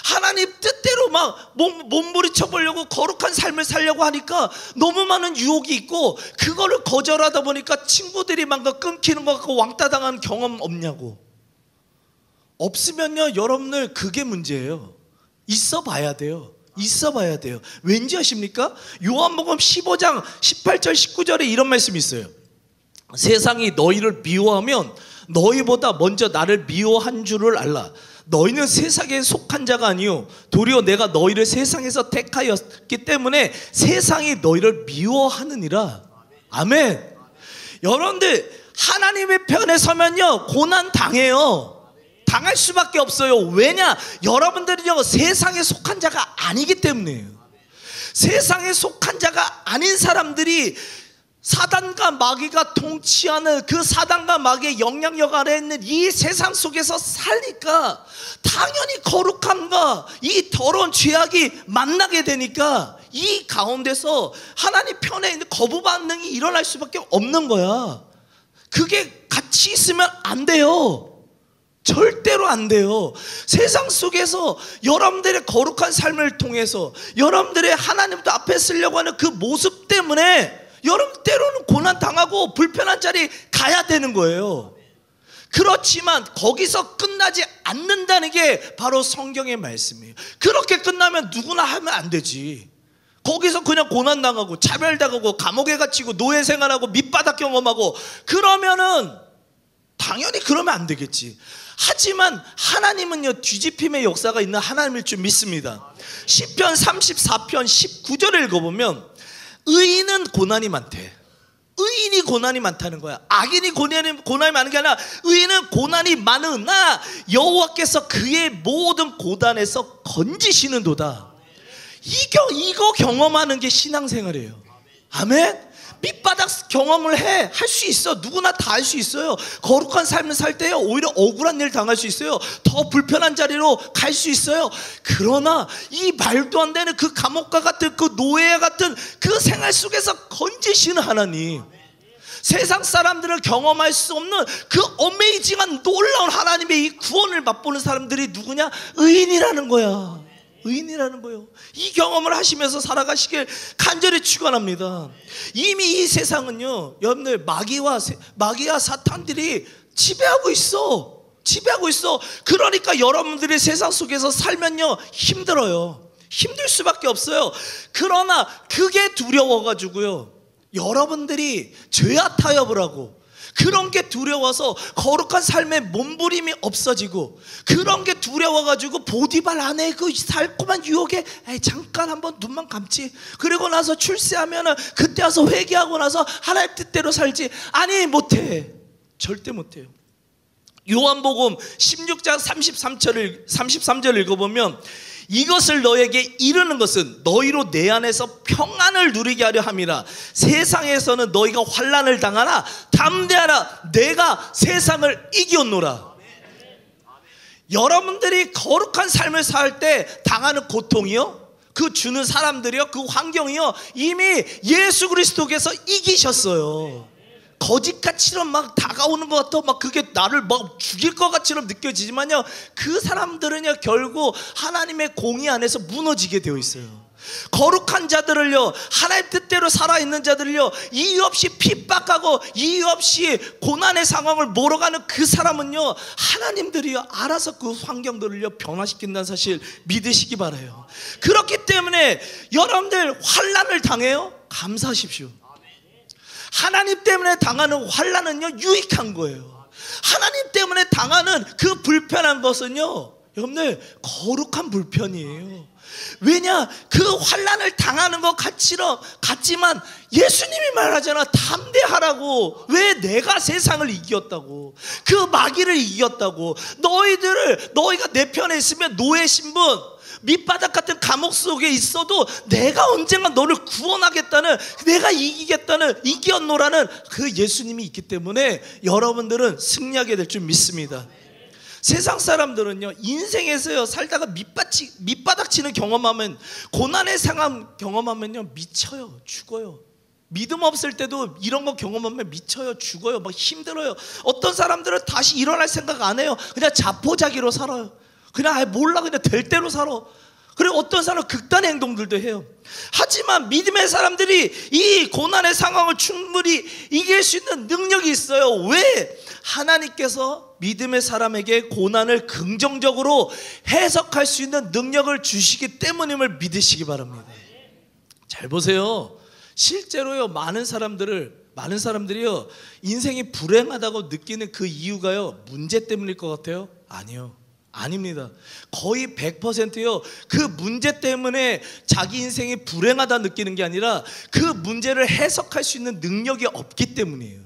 하나님 뜻대로 막 몸부림쳐 보려고 거룩한 삶을 살려고 하니까 너무 많은 유혹이 있고, 그거를 거절하다 보니까 친구들이 막 끊기는 것 같고 왕따 당한 경험 없냐고. 없으면요, 여러분들 그게 문제예요. 있어 봐야 돼요. 있어 봐야 돼요. 왠지 아십니까? 요한복음 15장 18절 19절에 이런 말씀이 있어요. 세상이 너희를 미워하면 너희보다 먼저 나를 미워한 줄을 알라. 너희는 세상에 속한 자가 아니요 도리어 내가 너희를 세상에서 택하였기 때문에 세상이 너희를 미워하느니라. 아멘. 여러분들 하나님의 편에 서면요 고난 당해요. 당할 수밖에 없어요. 왜냐? 여러분들은요 세상에 속한 자가 아니기 때문이에요. 세상에 속한 자가 아닌 사람들이 사단과 마귀가 통치하는 그 사단과 마귀의 영향력 아래에 있는 이 세상 속에서 살니까 당연히 거룩함과 이 더러운 죄악이 만나게 되니까 이 가운데서 하나님 편에 있는 거부 반응이 일어날 수밖에 없는 거야. 그게 같이 있으면 안 돼요. 절대로 안 돼요. 세상 속에서 여러분들의 거룩한 삶을 통해서 여러분들의 하나님도 앞에 쓰려고 하는 그 모습 때문에 여러분 때로는 고난 당하고 불편한 자리 가야 되는 거예요. 그렇지만 거기서 끝나지 않는다는 게 바로 성경의 말씀이에요. 그렇게 끝나면 누구나 하면 안 되지. 거기서 그냥 고난 당하고 차별당하고 감옥에 갇히고 노예 생활하고 밑바닥 경험하고 그러면은 당연히 그러면 안 되겠지. 하지만 하나님은요 뒤집힘의 역사가 있는 하나님일 줄 믿습니다. 시편 34편 19절을 읽어보면 의인은 고난이 많대. 의인이 고난이 많다는 거야. 악인이 고난이 많은 게 아니라 의인은 고난이 많으나 여호와께서 그의 모든 고난에서 건지시는도다. 이거 경험하는 게 신앙생활이에요. 아멘. 밑바닥 경험을 할 수 있어. 누구나 다 할 수 있어요. 거룩한 삶을 살 때요 오히려 억울한 일 당할 수 있어요. 더 불편한 자리로 갈 수 있어요. 그러나 이 말도 안 되는 그 감옥과 같은 그 노예 같은 그 생활 속에서 건지시는 하나님, 세상 사람들은 경험할 수 없는 그 어메이징한 놀라운 하나님의 이 구원을 맛보는 사람들이 누구냐? 의인이라는 거야. 의인이라는 거예요. 이 경험을 하시면서 살아가시길 간절히 축원합니다. 이미 이 세상은요 여러분들 마귀와 사탄들이 지배하고 있어. 그러니까 여러분들이 세상 속에서 살면요 힘들어요. 힘들 수밖에 없어요. 그러나 그게 두려워가지고요 여러분들이 죄악 타협을 하고 그런 게 두려워서 거룩한 삶의 몸부림이 없어지고, 그런 게 두려워가지고 보디발 안에 그 달콤한 유혹에 잠깐 한번 눈만 감지, 그리고 나서 출세하면은 그때 와서 회개하고 나서 하나님 뜻대로 살지. 아니, 못해. 절대 못해요. 요한복음 16장 33절 읽어보면 이것을 너에게 이르는 것은 너희로 내 안에서 평안을 누리게 하려 함이라. 세상에서는 너희가 환난을 당하나 담대하라. 내가 세상을 이겼노라. 여러분들이 거룩한 삶을 살 때 당하는 고통이요, 그 주는 사람들이요, 그 환경이요, 이미 예수 그리스도께서 이기셨어요. 거짓같이럼 막 다가오는 것 같아. 막 그게 나를 막 죽일 것 같이럼 느껴지지만요, 그 사람들은요 결국 하나님의 공의 안에서 무너지게 되어 있어요. 거룩한 자들을요, 하나님 뜻대로 살아있는 자들을요 이유 없이 핍박하고 이유 없이 고난의 상황을 몰아가는 그 사람은요 하나님들이요 알아서 그 환경들을요 변화시킨다는 사실 믿으시기 바라요. 그렇기 때문에 여러분들 환난을 당해요? 감사하십시오. 하나님 때문에 당하는 환난은요 유익한 거예요. 하나님 때문에 당하는 그 불편한 것은요, 여러분들 거룩한 불편이에요. 왜냐? 그 환난을 당하는 것 같지만 예수님이 말하잖아. 담대하라고. 왜? 내가 세상을 이겼다고. 그 마귀를 이겼다고. 너희가 내 편에 있으면 노예 신분, 밑바닥 같은 감옥 속에 있어도 내가 언젠가 너를 구원하겠다는, 내가 이겼노라는 그 예수님이 있기 때문에 여러분들은 승리하게 될 줄 믿습니다. 세상 사람들은요, 인생에서요 살다가 밑바닥 치는 경험하면, 고난의 상황 경험하면요 미쳐요, 죽어요. 믿음 없을 때도 이런 거 경험하면 미쳐요, 죽어요, 막 힘들어요. 어떤 사람들은 다시 일어날 생각 안 해요. 그냥 자포자기로 살아요. 그냥 몰라, 그냥 될 대로 살아. 그리고 어떤 사람은 극단의 행동들도 해요. 하지만 믿음의 사람들이 이 고난의 상황을 충분히 이길 수 있는 능력이 있어요. 왜? 하나님께서 믿음의 사람에게 고난을 긍정적으로 해석할 수 있는 능력을 주시기 때문임을 믿으시기 바랍니다. 잘 보세요. 실제로요, 많은 사람들이요 인생이 불행하다고 느끼는 그 이유가요 문제 때문일 것 같아요? 아니요, 아닙니다. 거의 100%요 그 문제 때문에 자기 인생이 불행하다 느끼는 게 아니라 그 문제를 해석할 수 있는 능력이 없기 때문이에요.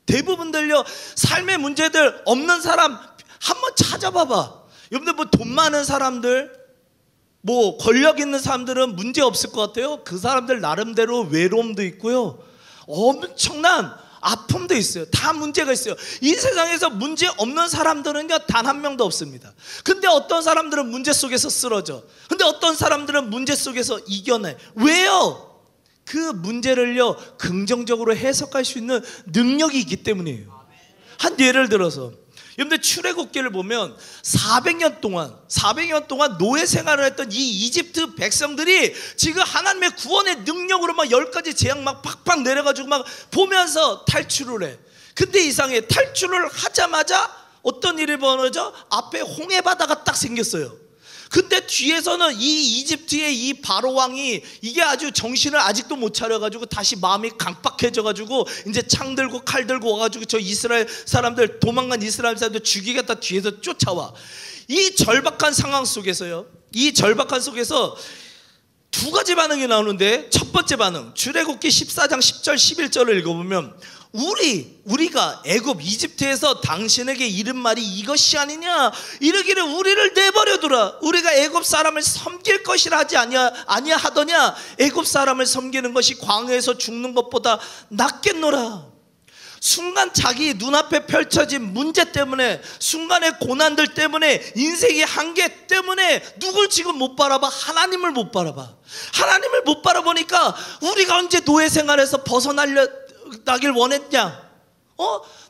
대부분들요 삶의 문제들 없는 사람 한번 찾아봐봐. 여러분들 뭐 돈 많은 사람들, 뭐 권력 있는 사람들은 문제 없을 것 같아요? 그 사람들 나름대로 외로움도 있고요, 엄청난 아픔도 있어요. 다 문제가 있어요. 이 세상에서 문제 없는 사람들은요 단 한 명도 없습니다. 근데 어떤 사람들은 문제 속에서 쓰러져. 근데 어떤 사람들은 문제 속에서 이겨내. 왜요? 그 문제를요 긍정적으로 해석할 수 있는 능력이 있기 때문이에요. 한 예를 들어서 여러분들 출애굽기를 보면 400년 동안 노예 생활을 했던 이 이집트 백성들이 지금 하나님의 구원의 능력으로 막 10가지 재앙 막 팍팍 내려가지고 막 보면서 탈출을 해. 근데 이상해. 탈출을 하자마자 어떤 일이 벌어져? 앞에 홍해바다가 딱 생겼어요. 근데 뒤에서는 이 이집트의 이 바로 왕이 이게 아주 정신을 아직도 못 차려가지고 다시 마음이 강박해져가지고 이제 창 들고 칼 들고 와가지고 저 이스라엘 사람들, 도망간 이스라엘 사람들 죽이겠다 뒤에서 쫓아와. 이 절박한 상황 속에서요, 이 절박한 속에서 두 가지 반응이 나오는데, 첫 번째 반응 출애굽기 14장 10절 11절을 읽어보면 우리가 애굽 이집트에서 당신에게 이른 말이 이것이 아니냐, 이르기를 우리를 내버려두라. 우리가 애굽 사람을 섬길 것이라 하지 아니하더냐. 애굽 사람을 섬기는 것이 광야에서 죽는 것보다 낫겠노라. 순간 자기 눈앞에 펼쳐진 문제 때문에, 순간의 고난들 때문에, 인생의 한계 때문에 누굴 지금 못 바라봐? 하나님을 못 바라봐. 하나님을 못 바라보니까 우리가 언제 노예 생활에서 벗어나길 원했냐?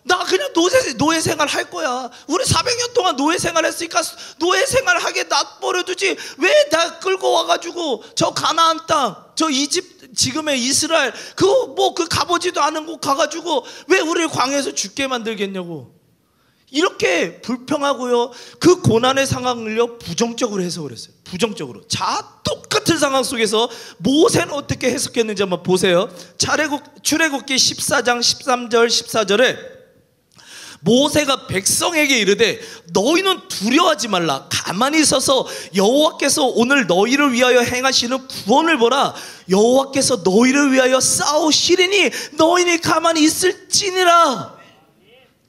나 그냥 노예 생활 할 거야. 우리 400년 동안 노예 생활 했으니까 노예 생활 하게 놔버려두지. 왜 나 끌고 와가지고 저 가나안 땅, 저 지금의 이스라엘 그 가보지도 않은 곳 가가지고 왜 우리를 광야에서 죽게 만들겠냐고. 이렇게 불평하고요 그 고난의 상황을요 부정적으로 해석을 했어요. 부정적으로. 자, 똑같은 상황 속에서 모세는 어떻게 해석했는지 한번 보세요. 출애굽기 14장 13절 14절에 모세가 백성에게 이르되 너희는 두려워하지 말라. 가만히 서서 여호와께서 오늘 너희를 위하여 행하시는 구원을 보라. 여호와께서 너희를 위하여 싸우시리니 너희는 가만히 있을지니라.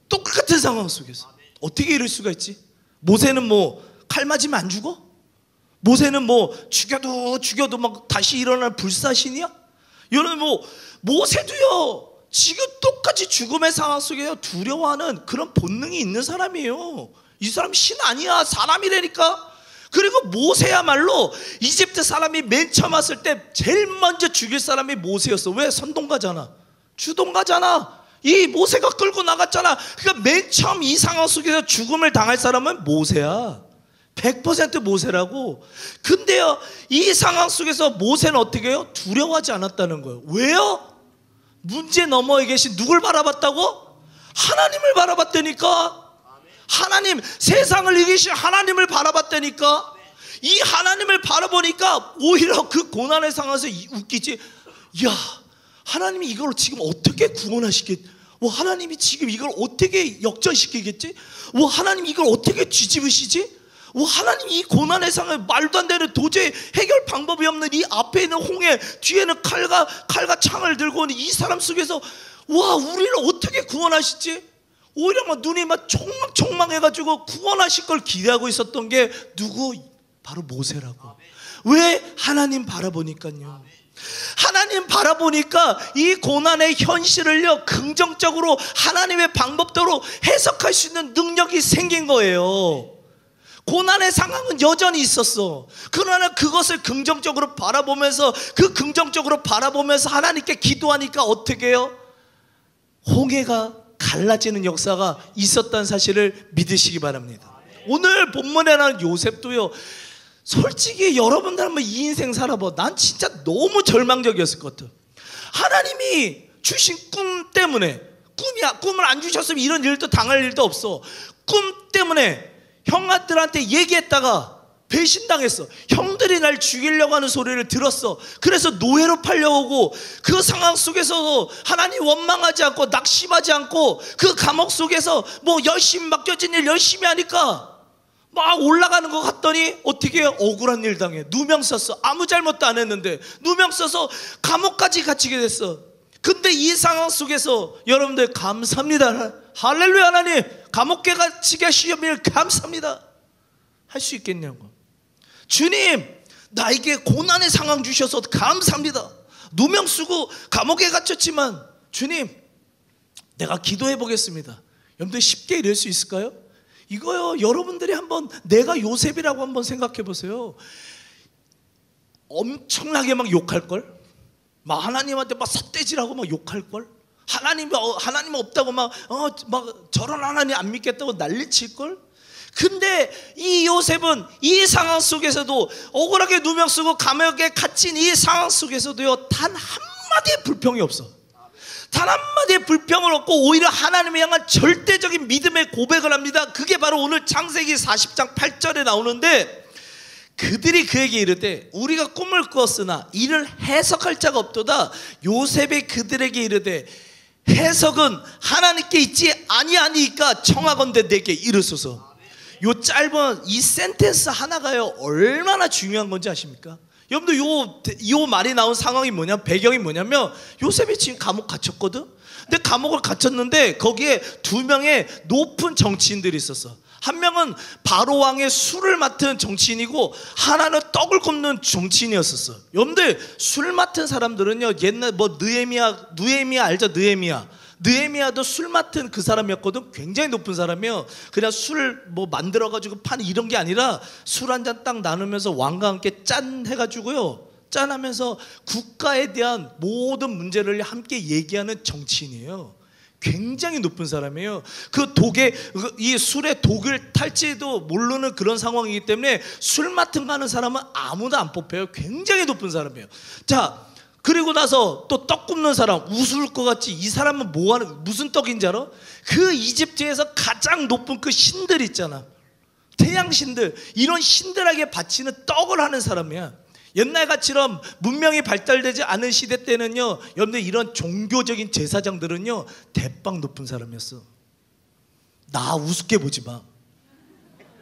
똑같은 상황 속에서 어떻게 이럴 수가 있지? 모세는 뭐 칼 맞으면 안 죽어? 모세는 뭐 죽여도 막 다시 일어날 불사신이야? 여러분 모세도요 지금 똑같이 죽음의 상황 속에요 두려워하는 그런 본능이 있는 사람이에요. 이 사람 신 아니야, 사람이라니까. 그리고 모세야말로 이집트 사람이 맨 처음 왔을 때 제일 먼저 죽일 사람이 모세였어. 왜? 선동가잖아, 주동가잖아. 이 모세가 끌고 나갔잖아. 그러니까 맨 처음 이 상황 속에서 죽음을 당할 사람은 모세야. 100% 모세라고. 근데요 이 상황 속에서 모세는 어떻게 해요? 두려워하지 않았다는 거예요. 왜요? 문제 너머에 계신 누굴 바라봤다고? 하나님을 바라봤다니까. 하나님, 세상을 이기신 하나님을 바라봤다니까. 이 하나님을 바라보니까 오히려 그 고난의 상황에서 웃기지. 야, 하나님이 이걸 지금 어떻게 구원하시겠? 하나님이 지금 이걸 어떻게 역전시키겠지? 하나님 이걸 어떻게 뒤집으시지? 하나님이 이 고난의 상황에 말도 안 되는 도저히 해결 방법이 없는 이 앞에 있는 홍해, 뒤에는 칼과 창을 들고 있는 이 사람 속에서 우리를 어떻게 구원하시지? 오히려 막 눈이 막 총망해가지고 구원하실 걸 기대하고 있었던 게 누구? 바로 모세라고. 왜? 하나님 바라보니까요. 하나님 바라보니까 이 고난의 현실을요 긍정적으로 하나님의 방법대로 해석할 수 있는 능력이 생긴 거예요. 고난의 상황은 여전히 있었어. 그러나 그것을 긍정적으로 바라보면서 하나님께 기도하니까 어떻게 해요? 홍해가 갈라지는 역사가 있었다는 사실을 믿으시기 바랍니다. 오늘 본문에 나오는 요셉도요, 솔직히 여러분들 한번 이 인생 살아봐. 난 진짜 너무 절망적이었을 것 같아. 하나님이 주신 꿈 때문에, 꿈을 안 주셨으면 이런 일도 당할 일도 없어. 꿈 때문에 형아들한테 얘기했다가 배신당했어. 형들이 날 죽이려고 하는 소리를 들었어. 그래서 노예로 팔려오고, 그 상황 속에서도 하나님 원망하지 않고 낙심하지 않고 그 감옥 속에서 열심히 맡겨진 일 열심히 하니까 막 올라가는 것 같더니 어떻게 해요? 억울한 일 당해. 누명 썼어. 아무 잘못도 안 했는데 누명 써서 감옥까지 갇히게 됐어. 근데 이 상황 속에서 여러분들 감사합니다. 할렐루야. 하나님 감옥에 갇히게 하시면 감사합니다 할 수 있겠냐고. 주님 나에게 고난의 상황 주셔서 감사합니다. 누명 쓰고 감옥에 갇혔지만 주님 내가 기도해 보겠습니다. 여러분들 쉽게 이럴 수 있을까요? 이거요, 여러분들이 한번 내가 요셉이라고 한번 생각해 보세요. 엄청나게 막 욕할걸? 막 하나님한테 막 삿대질하고 막 욕할걸? 하나님 없다고 막 저런 하나님 안 믿겠다고 난리칠걸? 근데 이 요셉은 이 상황 속에서도 억울하게 누명 쓰고 감옥에 갇힌 이 상황 속에서도요, 단 한마디의 불평이 없어. 단 한마디의 불평을 없고 오히려 하나님을 향한 절대적인 믿음의 고백을 합니다. 그게 바로 오늘 창세기 40장 8절에 나오는데, 그들이 그에게 이르되 우리가 꿈을 꾸었으나 이를 해석할 자가 없도다. 요셉이 그들에게 이르되 해석은 하나님께 있지 아니하니까 청하건대 내게 이르소서. 요 짧은 이 센텐스 하나가요 얼마나 중요한 건지 아십니까? 여러분들 요 말이 나온 상황이 배경이 뭐냐면, 요셉이 지금 감옥 갇혔거든. 근데 감옥을 갇혔는데 거기에 두 명의 높은 정치인들이 있었어. 한 명은 바로 왕의 술을 맡은 정치인이고 하나는 떡을 굽는 정치인이었었어. 여러분들 술 맡은 사람들은요, 옛날 느헤미야 알죠? 느헤미야도 술 맡은 그 사람이었거든. 굉장히 높은 사람이에요. 그냥 술 만들어가지고 파는 이런 게 아니라 술 한 잔 딱 나누면서 왕과 함께 짠 해가지고요, 짠하면서 국가에 대한 모든 문제를 함께 얘기하는 정치인이에요. 굉장히 높은 사람이에요. 이 술의 독을 탈지도 모르는 그런 상황이기 때문에 술 맡은 가는 사람은 아무도 안 뽑혀요. 굉장히 높은 사람이에요. 자, 그리고 나서 또 떡 굽는 사람, 웃을 것 같지? 이 사람은 무슨 떡인지 알아? 그 이집트에서 가장 높은 그 신들 있잖아, 태양신들, 이런 신들에게 바치는 떡을 하는 사람이야. 옛날같이럼 문명이 발달되지 않은 시대 때는요, 여러분들 이런 종교적인 제사장들은요 대빵 높은 사람이었어. 나 우습게 보지 마.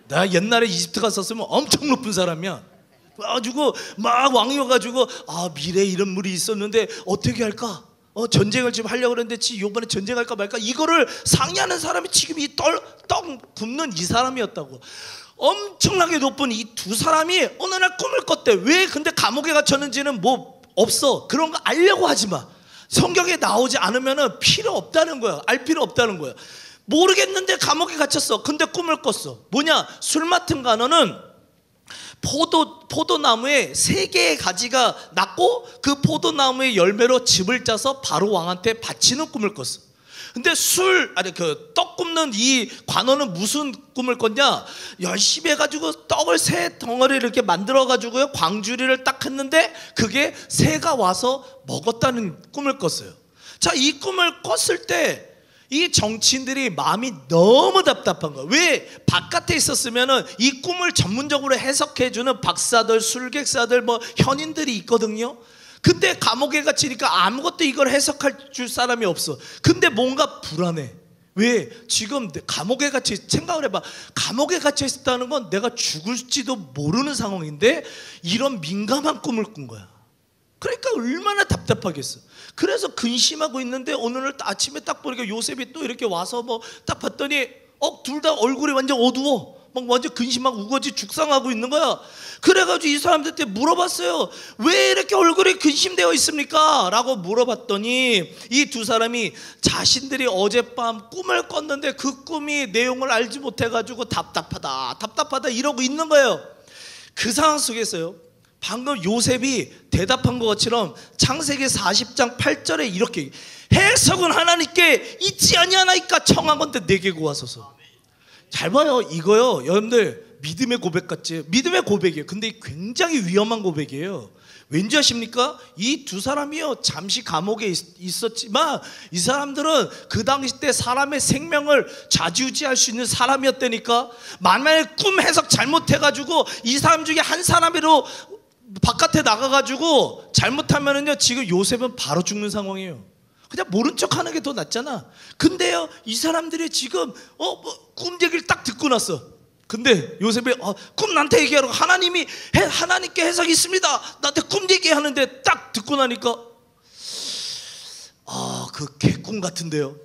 나 옛날에 이집트 갔었으면 엄청 높은 사람이야. 가지고 막 왕이 와가지고 미래에 이런 물이 있었는데 어떻게 할까? 전쟁을 지금 하려고 그랬는데 이번에 전쟁할까 말까, 이거를 상의하는 사람이 지금 이 떡 굽는 이 사람이었다고. 엄청나게 높은 이 두 사람이 어느 날 꿈을 꿨대. 왜 근데 감옥에 갇혔는지는 없어. 그런 거 알려고 하지 마. 성경에 나오지 않으면 필요 없다는 거야. 알 필요 없다는 거야. 모르겠는데 감옥에 갇혔어. 근데 꿈을 꿨어. 뭐냐? 술 맡은 간원은 포도나무에 3개의 가지가 났고 그 포도나무의 열매로 즙을 짜서 바로 왕한테 바치는 꿈을 꿨어. 근데 떡 굽는 이 관원은 무슨 꿈을 꿨냐? 열심히 해가지고 떡을 3덩어리를 이렇게 만들어가지고요, 광주리를 딱 했는데 그게 새가 와서 먹었다는 꿈을 꿨어요. 자, 이 꿈을 꿨을 때 이 정치인들이 마음이 너무 답답한 거야. 왜? 바깥에 있었으면은 이 꿈을 전문적으로 해석해주는 박사들, 술객사들, 현인들이 있거든요. 근데 감옥에 갇히니까 아무것도 이걸 해석할 줄 사람이 없어. 근데 뭔가 불안해. 왜? 지금 감옥에 갇혀 생각을 해봐. 감옥에 갇혀 있었다는 건 내가 죽을지도 모르는 상황인데 이런 민감한 꿈을 꾼 거야. 그러니까 얼마나 답답하겠어. 그래서 근심하고 있는데 어느 날 아침에 딱 보니까 요셉이 또 이렇게 와서 뭐 딱 봤더니 둘 다 얼굴이 완전 어두워. 막 완전 근심하고 우거지 죽상하고 있는 거야. 그래가지고 이 사람들한테 물어봤어요. 왜 이렇게 얼굴이 근심되어 있습니까? 라고 물어봤더니 이 두 사람이 자신들이 어젯밤 꿈을 꿨는데 그 꿈이 내용을 알지 못해가지고 답답하다 이러고 있는 거예요. 그 상황 속에서요, 방금 요셉이 대답한 것처럼 창세기 40장 8절에 이렇게 해석은 하나님께 있지 아니하나이까 청하건대 내게 구하소서. 잘 봐요. 이거요, 여러분들 믿음의 고백 같지? 믿음의 고백이에요. 근데 굉장히 위험한 고백이에요. 왠지 아십니까? 이 두 사람이요, 잠시 감옥에 있었지만 이 사람들은 그 당시 때 사람의 생명을 좌지우지할 수 있는 사람이었다니까. 만약에 꿈 해석 잘못해가지고 이 사람 중에 한 사람으로 바깥에 나가가지고 잘못하면은요, 지금 요셉은 바로 죽는 상황이에요. 그냥 모른 척 하는 게 더 낫잖아. 근데요, 이 사람들이 지금 꿈 얘기를 딱 듣고 났어. 근데 요셉이 꿈 나한테 얘기하라고 하나님께 해석이 있습니다. 나한테 꿈 얘기하는데 딱 듣고 나니까 그 개꿈 같은데요.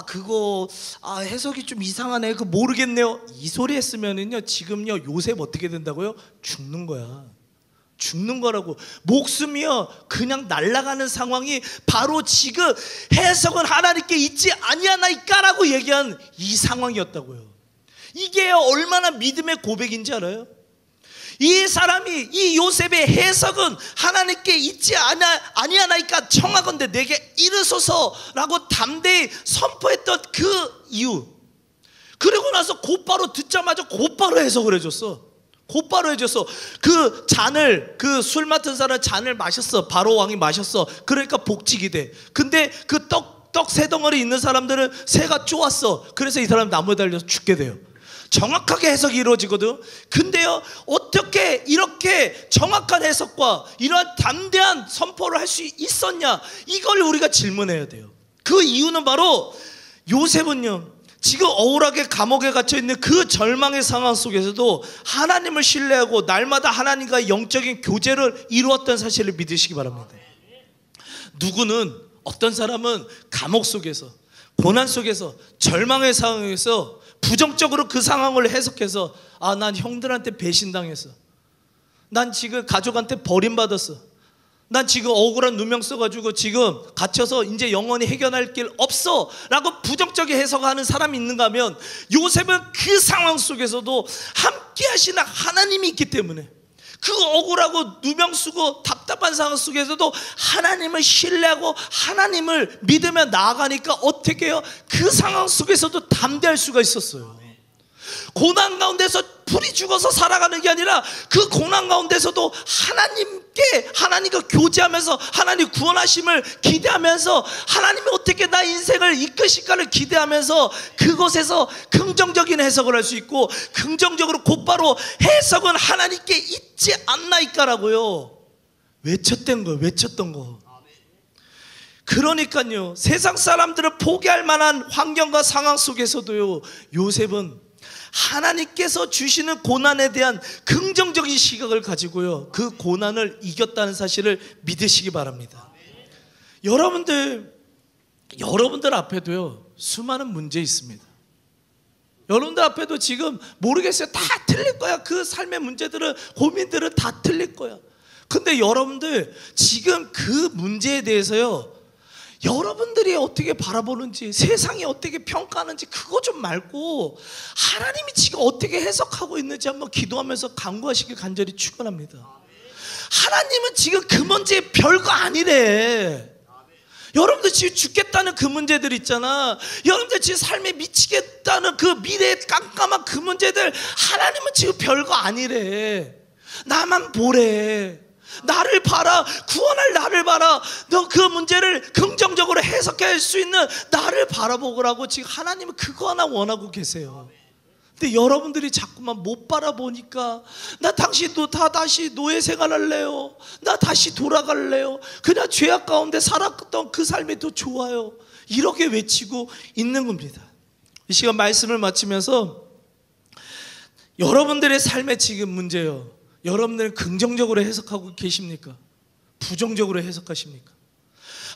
그거 해석이 좀 이상하네. 그거 모르겠네요. 이 소리 했으면은요, 지금요 요셉 어떻게 된다고요? 죽는 거야. 죽는 거라고. 목숨이요 그냥 날아가는 상황이 바로 지금 해석은 하나님께 있지 아니하나이까라고 얘기한 이 상황이었다고요. 이게 얼마나 믿음의 고백인지 알아요? 이 사람이, 이 요셉의 해석은 하나님께 있지 아니하나이까 청하건대 내게 이르소서라고 담대히 선포했던 그 이유. 그리고 나서 곧바로 듣자마자 곧바로 해석을 해줬어. 곧바로 해줬어. 그 잔을, 그 술 맡은 사람 잔을 마셨어. 바로 왕이 마셨어. 그러니까 복직이 돼. 근데 그 떡 세 덩어리 있는 사람들은 새가 쪼았어. 그래서 이 사람 나무에 달려서 죽게 돼요. 정확하게 해석이 이루어지거든. 근데요, 어떻게 이렇게 정확한 해석과 이러한 담대한 선포를 할 수 있었냐? 이걸 우리가 질문해야 돼요. 그 이유는 바로 요셉은요, 지금 억울하게 감옥에 갇혀있는 그 절망의 상황 속에서도 하나님을 신뢰하고 날마다 하나님과의 영적인 교제를 이루었던 사실을 믿으시기 바랍니다. 누구는, 어떤 사람은 감옥 속에서, 고난 속에서, 절망의 상황에서 부정적으로 그 상황을 해석해서 난 형들한테 배신당했어. 난 지금 가족한테 버림받았어. 난 지금 억울한 누명 써가지고 지금 갇혀서 이제 영원히 해결할 길 없어 라고 부정적인 해석하는 사람이 있는가 하면, 요셉은 그 상황 속에서도 함께 하시는 하나님이 있기 때문에 그 억울하고 누명 쓰고 답답한 상황 속에서도 하나님을 신뢰하고 하나님을 믿으며 나아가니까 어떻게 해요? 그 상황 속에서도 담대할 수가 있었어요. 고난 가운데서 불이 죽어서 살아가는 게 아니라 그 고난 가운데서도 하나님과 교제하면서 하나님 구원하심을 기대하면서 하나님이 어떻게 나 인생을 이끄실까를 기대하면서 그곳에서 긍정적인 해석을 할 수 있고, 긍정적으로 곧바로 해석은 하나님께 있지 않나이까라고요 외쳤던 거. 그러니까요, 세상 사람들을 포기할 만한 환경과 상황 속에서도요, 요셉은 하나님께서 주시는 고난에 대한 긍정적인 시각을 가지고요, 그 고난을 이겼다는 사실을 믿으시기 바랍니다. 여러분들 앞에도요 수많은 문제 있습니다. 여러분들 앞에도 지금 모르겠어요. 다 틀릴 거야. 그 삶의 문제들은, 고민들은 다 틀릴 거야. 근데 여러분들 지금 그 문제에 대해서요, 여러분들이 어떻게 바라보는지, 세상이 어떻게 평가하는지 그거 좀 말고 하나님이 지금 어떻게 해석하고 있는지 한번 기도하면서 간구하시길 간절히 축원합니다. 하나님은 지금 그 문제 별거 아니래. 여러분들 지금 죽겠다는 그 문제들 있잖아. 여러분들 지금 삶에 미치겠다는 그 미래의 깜깜한 그 문제들, 하나님은 지금 별거 아니래. 나만 보래. 나를 봐라. 구원할 나를 봐라. 너 그 문제를 긍정적으로 해석할 수 있는 나를 바라보라고 지금 하나님은 그거 하나 원하고 계세요. 근데 여러분들이 자꾸만 못 바라보니까 나 당신도 다 다시 노예 생활할래요. 나 다시 돌아갈래요. 그냥 죄악 가운데 살았던 그 삶이 더 좋아요. 이렇게 외치고 있는 겁니다. 이 시간 말씀을 마치면서 여러분들의 삶의 지금 문제요, 여러분들은 긍정적으로 해석하고 계십니까? 부정적으로 해석하십니까?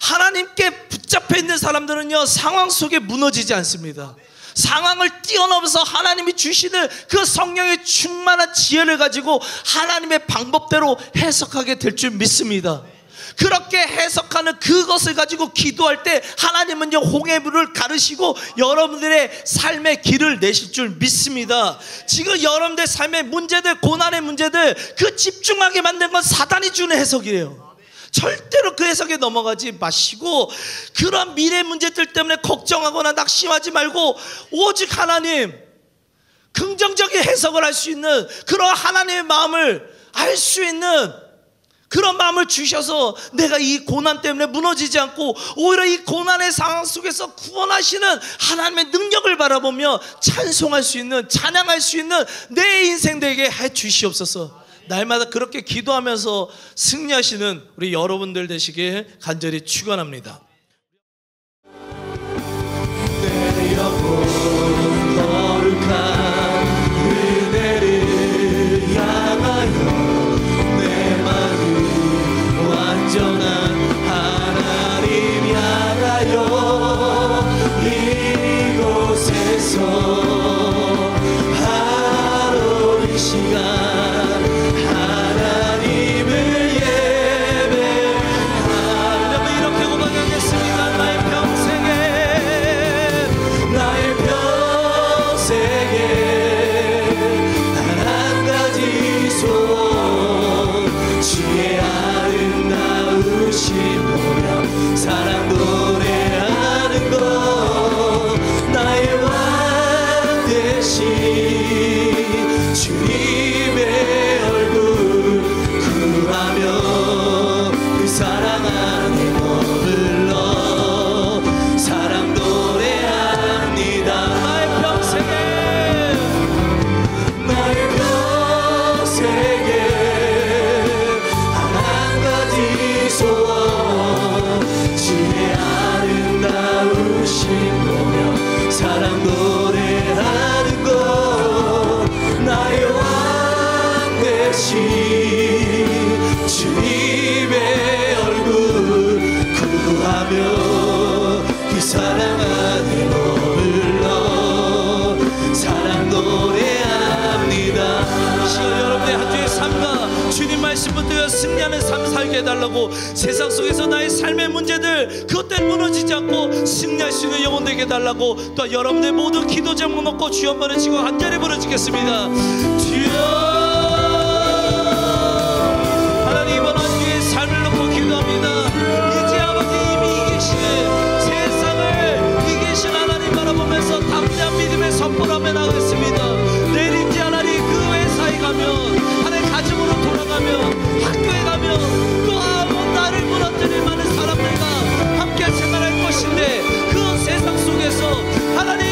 하나님께 붙잡혀 있는 사람들은요, 상황 속에 무너지지 않습니다. 상황을 뛰어넘어서 하나님이 주시는 그 성령의 충만한 지혜를 가지고 하나님의 방법대로 해석하게 될 줄 믿습니다. 그렇게 해석하는 그것을 가지고 기도할 때 하나님은요, 홍해물을 가르시고 여러분들의 삶의 길을 내실 줄 믿습니다. 지금 여러분들의 삶의 문제들, 고난의 문제들, 그 집중하게 만든 건 사단이 주는 해석이에요. 절대로 그 해석에 넘어가지 마시고 그런 미래 문제들 때문에 걱정하거나 낙심하지 말고 오직 하나님, 긍정적인 해석을 할 수 있는 그런 하나님의 마음을 알 수 있는 그런 마음을 주셔서 내가 이 고난 때문에 무너지지 않고 오히려 이 고난의 상황 속에서 구원하시는 하나님의 능력을 바라보며 찬송할 수 있는, 찬양할 수 있는 내 인생 되게 해 주시옵소서. 날마다 그렇게 기도하면서 승리하시는 우리 여러분들 되시길 간절히 축원합니다. 내 영혼 거룩한 은혜를 향하여 내 마음 완전한 하나님 향하여 이곳에서 하루 이 시간 사랑 노래하는 것 나의 왕 대신 주님의 얼굴 구하며 그 사랑 안에 머물러 사랑 노래합니다. 나의 평생에 나의 평생에 단 한 가지 소원 주의 아름다우신 보며 사랑 노래하는 것 나의 왕 대신 주님의 얼굴 구하며 그 사랑 안에 머물러 사랑 노래합니다. 이 시간 여러분의 한 주의 삶과 주님 말씀 붙들어 승리하는 삶 살게 해달라고, 세상 속에서 나의 삶의 문제들 그것 때문에 무너지지 않고 승리할 수 있는 영혼 되게 해달라고, 또 여러분의 모든 기도 제목 놓고 주여 한번 외치고 간절히 부르짖겠습니다. 주여, 하나님 이번 한 주의 삶을 놓고 기도합니다. 이제 아버지 이미 이기신 세상을 이기신 하나님 바라보면서 담대한 믿음의 선포를 하며 나가겠습니다. 내일인지 하나님 그 회사에 가면, 하나님 가정으로 돌아가면, 학교에 가면 또 아무 나를 무너뜨릴 많은 사람들과 함께 생활할 것인데 그 세상 속에서 하나님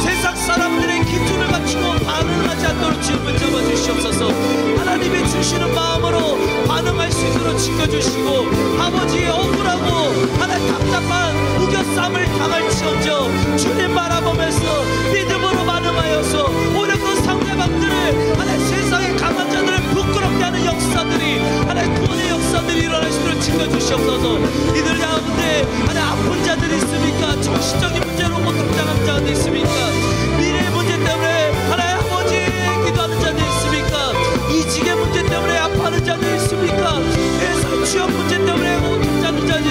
세상 사람들의 기준을 갖추고 반응하지 않도록 주님 붙잡아 주시옵소서. 하나님이 주시는 마음으로 반응할 수 있도록 지켜주시고 아버지의 억울하고 하나님 답답한 우겨쌈을 당할지언정 주님 바라보면서 믿음으로 반응하여서 오히려 그 상대방들을 하나님 세상의 강한 자들을 부끄럽게 하는 역사들이 하나님 구원의 역사들이 일어날 수 있도록 지켜주시옵소서. 이들 가운데 하나님 아픈 자들이 있습니까? 정신적인 문제로 고통당하는 자들이 있습니까? 미래의 문제 때문에 하나님 아버지 기도하는 자들이 있습니까? 이직의 문제 때문에 아파하는 자들이 있습니까? 회사 취업 문제 때문에 고통당하는 자들이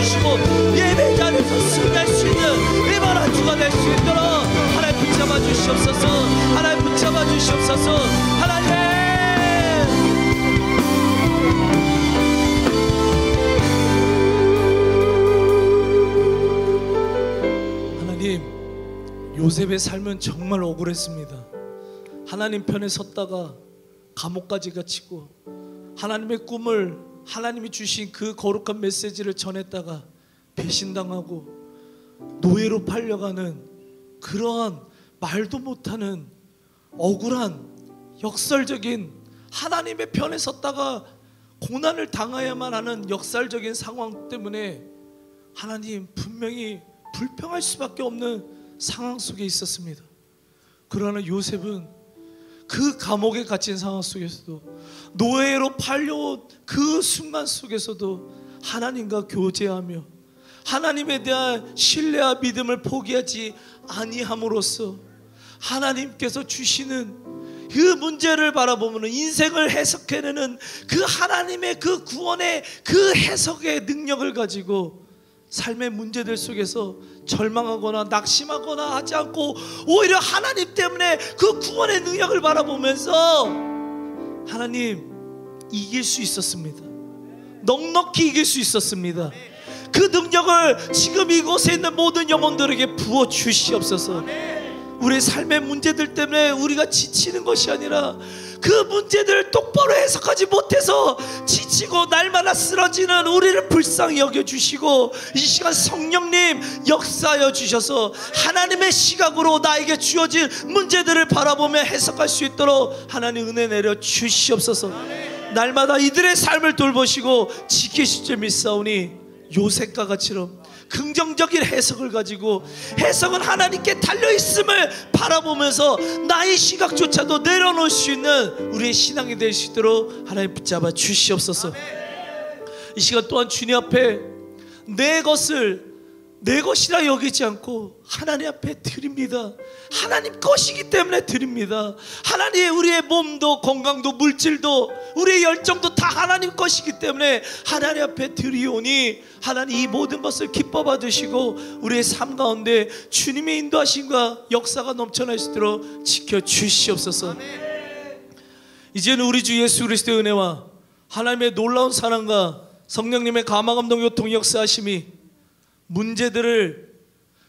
주시고 예배 자리에서 승리할 수 있는 이번 한 주가 될 수 있도록 하나님 붙잡아 주시옵소서. 하나님 붙잡아 주시옵소서. 하나님 요셉의 삶은 정말 억울했습니다. 하나님 편에 섰다가 감옥까지 갇히고 하나님의 꿈을 하나님이 주신 그 거룩한 메시지를 전했다가 배신당하고 노예로 팔려가는 그러한 말도 못하는 억울한 역설적인 하나님의 편에 섰다가 고난을 당해야만 하는 역설적인 상황 때문에 하나님 분명히 불평할 수밖에 없는 상황 속에 있었습니다. 그러나 요셉은 그 감옥에 갇힌 상황 속에서도 노예로 팔려온 그 순간 속에서도 하나님과 교제하며 하나님에 대한 신뢰와 믿음을 포기하지 아니함으로써 하나님께서 주시는 그 문제를 바라보면 인생을 해석해내는 그 하나님의 그 구원의 그 해석의 능력을 가지고 삶의 문제들 속에서 절망하거나 낙심하거나 하지 않고 오히려 하나님 때문에 그 구원의 능력을 바라보면서 하나님 이길 수 있었습니다. 넉넉히 이길 수 있었습니다. 그 능력을 지금 이곳에 있는 모든 영혼들에게 부어 주시옵소서. 우리의 삶의 문제들 때문에 우리가 지치는 것이 아니라 그 문제들을 똑바로 해석하지 못해서 지치고 날마다 쓰러지는 우리를 불쌍히 여겨주시고 이 시간 성령님 역사하여 주셔서 하나님의 시각으로 나에게 주어진 문제들을 바라보며 해석할 수 있도록 하나님 은혜 내려 주시옵소서. 날마다 이들의 삶을 돌보시고 지키실 줄 믿사오니 요셉과 같이럼 긍정적인 해석을 가지고 해석은 하나님께 달려있음을 바라보면서 나의 시각조차도 내려놓을 수 있는 우리의 신앙이 될 수 있도록 하나님 붙잡아 주시옵소서. 이 시간 또한 주님 앞에 내 것을 내 것이라 여기지 않고 하나님 앞에 드립니다. 하나님 것이기 때문에 드립니다. 하나님 우리의 몸도 건강도 물질도 우리의 열정도 다 하나님 것이기 때문에 하나님 앞에 드리오니 하나님 이 모든 것을 기뻐 받으시고 우리의 삶 가운데 주님의 인도하심과 역사가 넘쳐날 수 있도록 지켜주시옵소서. 이제는 우리 주 예수 그리스도의 은혜와 하나님의 놀라운 사랑과 성령님의 감화감동 요통 역사하심이 문제들을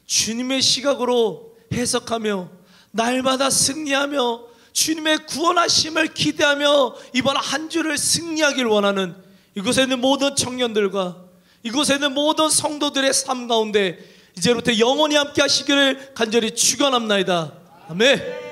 주님의 시각으로 해석하며 날마다 승리하며 주님의 구원하심을 기대하며 이번 한 주를 승리하길 원하는 이곳에 있는 모든 청년들과 이곳에 있는 모든 성도들의 삶 가운데 이제부터 영원히 함께 하시기를 간절히 축원합나이다. 아멘.